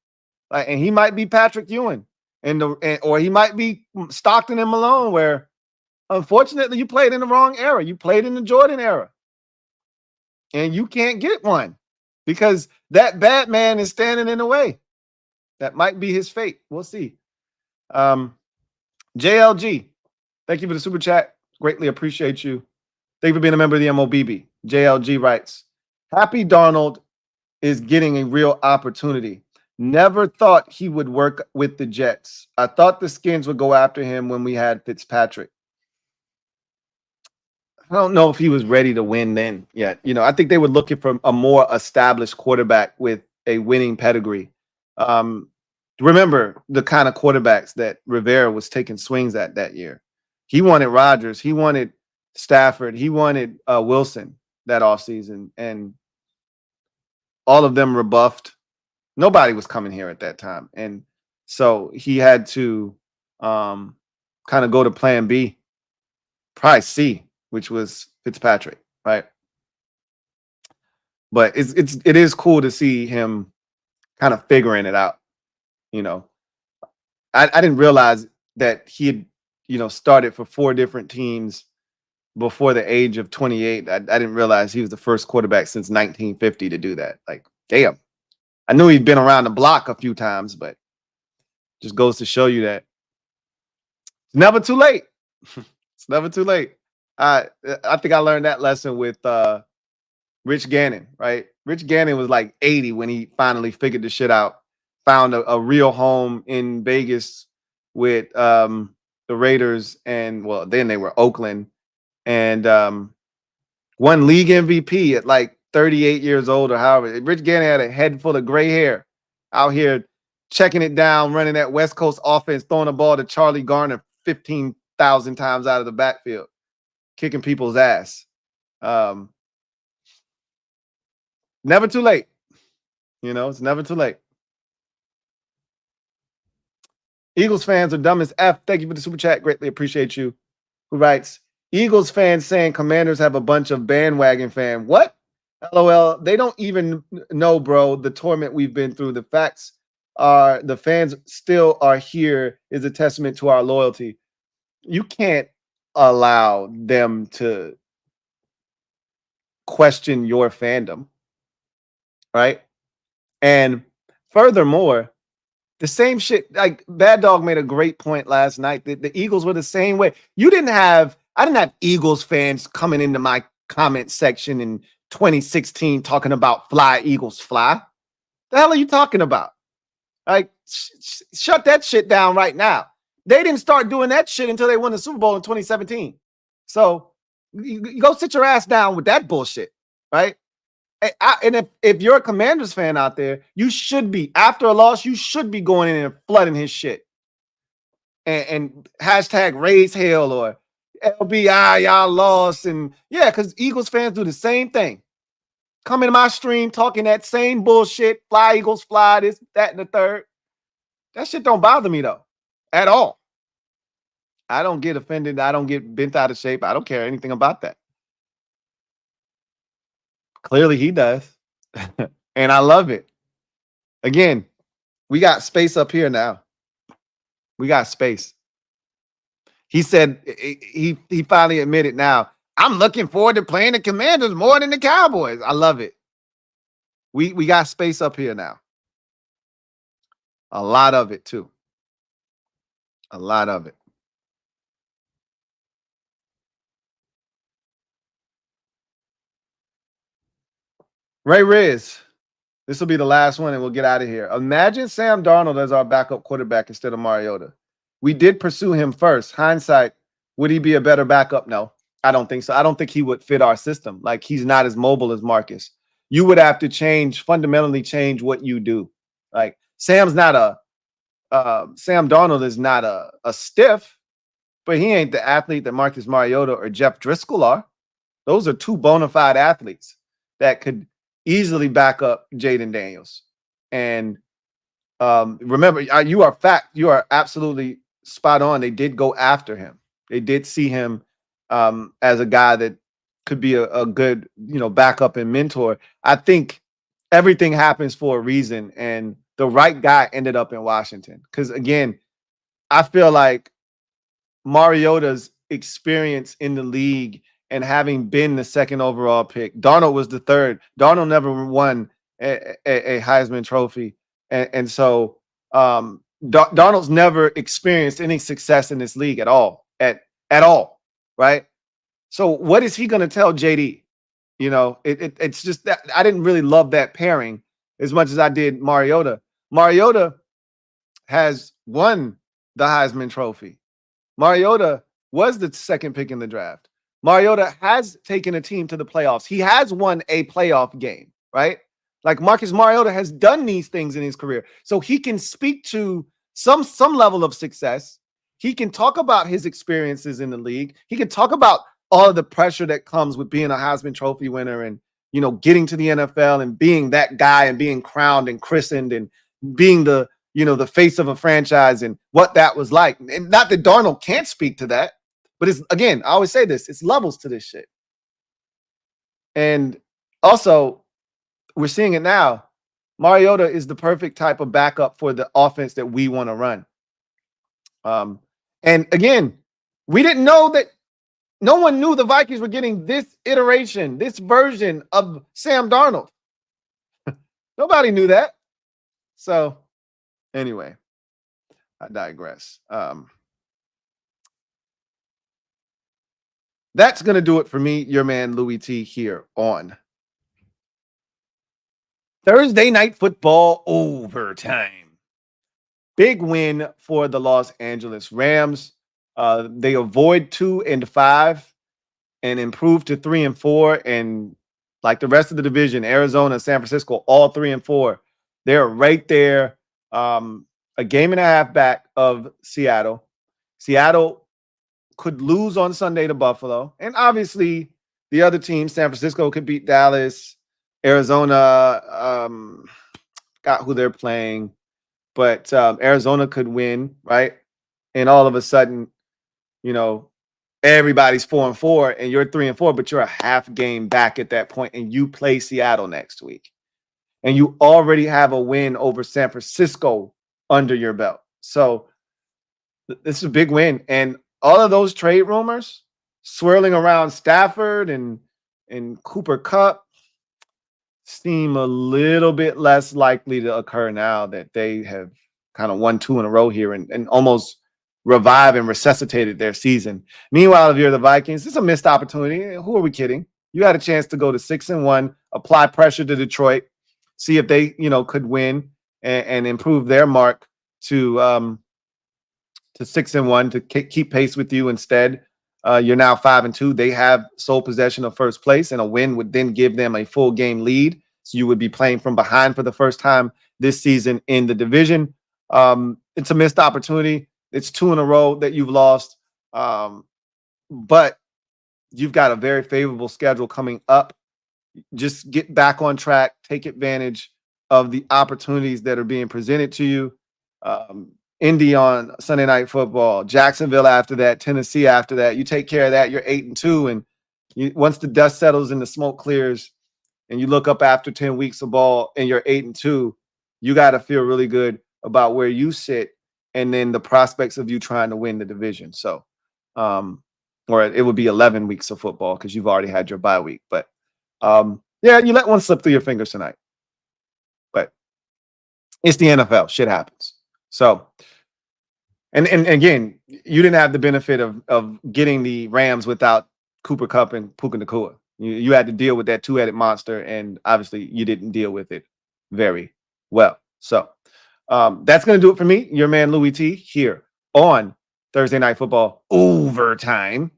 and he might be Patrick Ewing, or he might be Stockton and Malone, where unfortunately you played in the wrong era. You played in the Jordan era, and you can't get one because that bad man is standing in the way. That might be his fate. We'll see. JLG, thank you for the super chat. Greatly appreciate you. Thank you for being a member of the MOBB. JLG writes, Happy Darnold is getting a real opportunity. Never thought he would work with the Jets. I thought the Skins would go after him when we had Fitzpatrick. I don't know if he was ready to win then yet. You know, I think they were looking for a more established quarterback with a winning pedigree. Remember the kind of quarterbacks that Rivera was taking swings at that year. He wanted Rodgers. He wanted Stafford. He wanted Wilson that offseason. And all of them rebuffed. Nobody was coming here at that time. And so he had to kind of go to plan B, probably C, which was Fitzpatrick, right? But it is cool to see him kind of figuring it out. You know, I didn't realize that he had, started for 4 different teams before the age of 28. I didn't realize he was the first quarterback since 1950 to do that. Like, damn. I knew he'd been around the block a few times, but just goes to show you that it's never too late. It's never too late. I think I learned that lesson with Rich Gannon, right? Rich Gannon was like 80 when he finally figured the shit out, found a real home in Vegas with the Raiders, and well, then they were Oakland, and won league MVP at like 38 years old or however. Rich Gannon had a head full of gray hair out here checking it down, running that West Coast offense, throwing the ball to Charlie Garner 15,000 times out of the backfield, kicking people's ass. Never too late. It's never too late. Eagles fans are dumb as F. Thank you for the super chat. Greatly appreciate you. Who writes, Eagles fans saying Commanders have a bunch of bandwagon fan. What? LOL. They don't even know, bro, the torment we've been through. The facts are the fans still are here is a testament to our loyalty. You can't allow them to question your fandom, right? And furthermore, the same shit, like Bad Dog made a great point last night. The Eagles were the same way. I didn't have Eagles fans coming into my comment section in 2016 talking about fly Eagles fly. The hell are you talking about? Like, shut that shit down right now. They didn't start doing that shit until they won the Super Bowl in 2017. So you go sit your ass down with that bullshit, right? And if you're a Commanders fan out there, you should be, after a loss, you should be going in and flooding his shit. And hashtag raise hell or LBI, y'all lost. And yeah, because Eagles fans do the same thing. Come into my stream talking that same bullshit, fly Eagles fly, this, that, and the third. That shit don't bother me though, at all. I don't get offended. I don't get bent out of shape. I don't care anything about that. Clearly he does. And I love it. Again, we got space up here now. We got space. He said he finally admitted now, I'm looking forward to playing the Commanders more than the Cowboys. I love it. We got space up here now. A lot of it too. A lot of it. Ray Riz. This will be the last one and we'll get out of here. Imagine Sam Darnold as our backup quarterback instead of Mariota. We did pursue him first. Hindsight, would he be a better backup? No, I don't think so. I don't think he would fit our system. Like, he's not as mobile as Marcus. You would have to fundamentally change what you do. Like, Sam Darnold is not a stiff, but he ain't the athlete that Marcus Mariota or Jeff Driscoll are. Those are two bona fide athletes that could easily back up Jaden Daniels. And remember, you are absolutely spot on. They did go after him. They did see him as a guy that could be a good, backup and mentor. I think everything happens for a reason, and the right guy ended up in Washington. Because again, I feel like Mariota's experience in the league and having been the second overall pick, Darnold was the third. Darnold never won a Heisman Trophy. And so Darnold's never experienced any success in this league at all, at all, right? So what is he going to tell JD? It's just that I didn't really love that pairing as much as I did Mariota. Mariota has won the Heisman Trophy. Mariota was the second pick in the draft. Mariota has taken a team to the playoffs. He has won a playoff game, right? Like, Marcus Mariota has done these things in his career. So he can speak to some level of success. He can talk about his experiences in the league. He can talk about all of the pressure that comes with being a Heisman Trophy winner and, getting to the NFL and being that guy and being crowned and christened and being the face of a franchise and what that was like. And not that Darnold can't speak to that, but it's, again, I always say this, it's levels to this shit. And also, we're seeing it now. Mariota is the perfect type of backup for the offense that we want to run. And again, we didn't know that. No one knew the Vikings were getting this iteration, this version of Sam Darnold. Nobody knew that. So anyway, I digress. That's going to do it for me, your man Louie T, here on Thursday Night Football Overtime. Big win for the Los Angeles Rams. They avoid 2-5 and improve to 3-4. And like the rest of the division, Arizona, San Francisco, all 3-4. They're right there, a game and a half back of Seattle. Seattle could lose on Sunday to Buffalo. And obviously, the other team, San Francisco, could beat Dallas. Arizona, got who they're playing. But Arizona could win, right? And all of a sudden, everybody's 4-4 and you're 3-4, but you're a half game back at that point, and you play Seattle next week. And you already have a win over San Francisco under your belt. So this is a big win. And all of those trade rumors swirling around Stafford and Cooper Kupp, seem a little bit less likely to occur now that they have kind of won 2 in a row here and almost revived and resuscitated their season. Meanwhile, if you're the Vikings, it's a missed opportunity. Who are we kidding? You had a chance to go to 6-1, apply pressure to Detroit, see if they, could win and improve their mark to 6-1 to keep pace with you. Instead, you're now 5-2. They have sole possession of first place, and a win would then give them a full game lead. So you would be playing from behind for the first time this season in the division. It's a missed opportunity. It's 2 in a row that you've lost. But you've got a very favorable schedule coming up. Just get back on track, take advantage of the opportunities that are being presented to you. Indy on Sunday Night Football, Jacksonville after that, Tennessee after that. You take care of that, you're 8-2. And once the dust settles and the smoke clears and you look up after 10 weeks of ball and you're 8-2, you got to feel really good about where you sit and then the prospects of you trying to win the division. So, or it would be 11 weeks of football because you've already had your bye week. But yeah, you let one slip through your fingers tonight. But it's the NFL. Shit happens. So, and again, you didn't have the benefit of getting the Rams without Cooper Kupp and Puka Nacua. You had to deal with that two-headed monster, and obviously you didn't deal with it very well. So that's going to do it for me, your man Louie T, here on Thursday Night Football Overtime.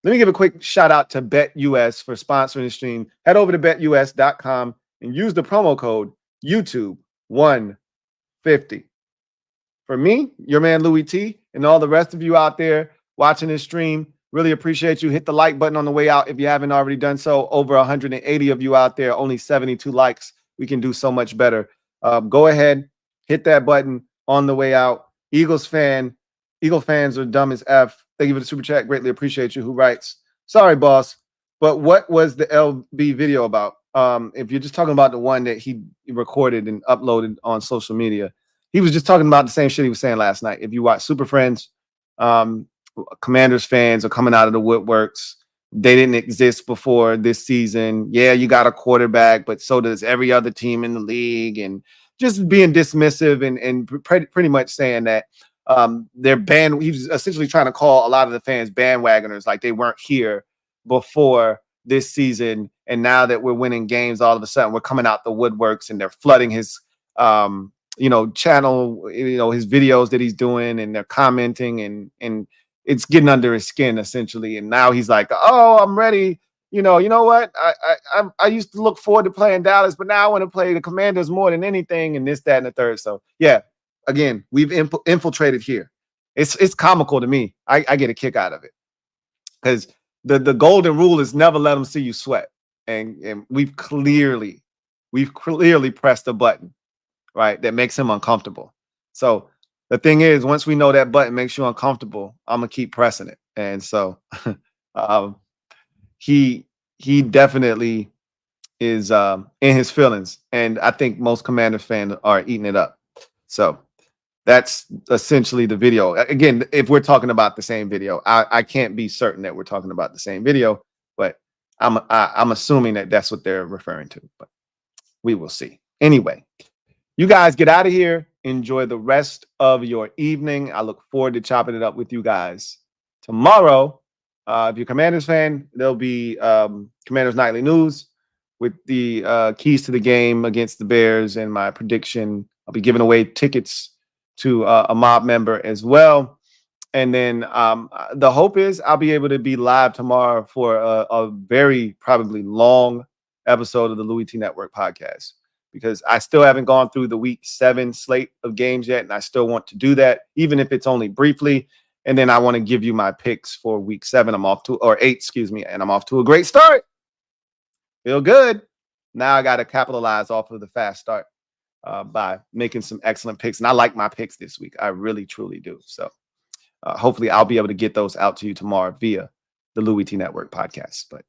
Let me give a quick shout out to BetUS for sponsoring the stream. Head over to betus.com and use the promo code YouTube150. For me, your man Louie T, and all the rest of you out there watching this stream, really appreciate you. Hit the like button on the way out if you haven't already done so. Over 180 of you out there, only 72 likes. We can do so much better. Go ahead, hit that button on the way out. Eagle fans are dumb as F. Thank you for the super chat. Greatly appreciate you. Who writes? Sorry, boss, but what was the LB video about? If you're just talking about the one that he recorded and uploaded on social media, he was just talking about the same shit he was saying last night. If you watch Super Friends, Commanders fans are coming out of the woodworks. They didn't exist before this season. Yeah, you got a quarterback, but so does every other team in the league. And just being dismissive and pretty much saying that he was essentially trying to call a lot of the fans bandwagoners, like they weren't here before this season. And now that we're winning games, all of a sudden we're coming out the woodworks and they're flooding his channel, his videos that he's doing, and they're commenting and it's getting under his skin essentially. And now he's like, oh, I'm ready. You know what? I used to look forward to playing Dallas, but now I want to play the Commanders more than anything, and this, that, and the third. So yeah, again, we've infiltrated here. It's comical to me. I get a kick out of it because the golden rule is never let them see you sweat. And we've clearly pressed a button, right, that makes him uncomfortable. So the thing is, once we know that button makes you uncomfortable, I'm gonna keep pressing it. And so he definitely is in his feelings, and I think most Commanders fans are eating it up. So that's essentially the video. Again, if we're talking about the same video, I can't be certain that we're talking about the same video, but I'm assuming that that's what they're referring to. But we will see. Anyway, you guys get out of here. Enjoy the rest of your evening. I look forward to chopping it up with you guys tomorrow. If you're a Commanders fan, there'll be Commanders Nightly News with the keys to the game against the Bears and my prediction. I'll be giving away tickets to a mob member as well. And then the hope is I'll be able to be live tomorrow for a very probably long episode of the Louie T Network podcast, because I still haven't gone through the week 7 slate of games yet. And I still want to do that, even if it's only briefly. And then I want to give you my picks for week 7. I'm off to, or 8, excuse me. And I'm off to a great start. Feel good. Now I got to capitalize off of the fast start by making some excellent picks. And I like my picks this week. I really, truly do. So hopefully I'll be able to get those out to you tomorrow via the Louie T Network podcast. But,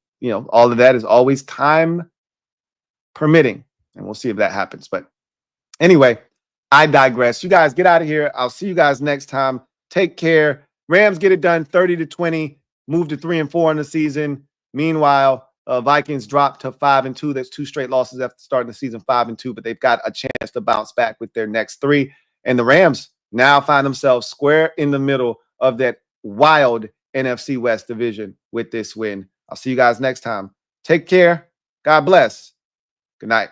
all of that is always time permitting. And we'll see if that happens. But anyway, I digress. You guys get out of here. I'll see you guys next time. Take care. Rams get it done 30-20. Move to 3-4 in the season. Meanwhile, Vikings dropped to 5-2. That's 2 straight losses after starting the season 5-2, but they've got a chance to bounce back with their next 3. And the Rams now find themselves square in the middle of that wild NFC West division with this win. I'll see you guys next time. Take care. God bless. Good night.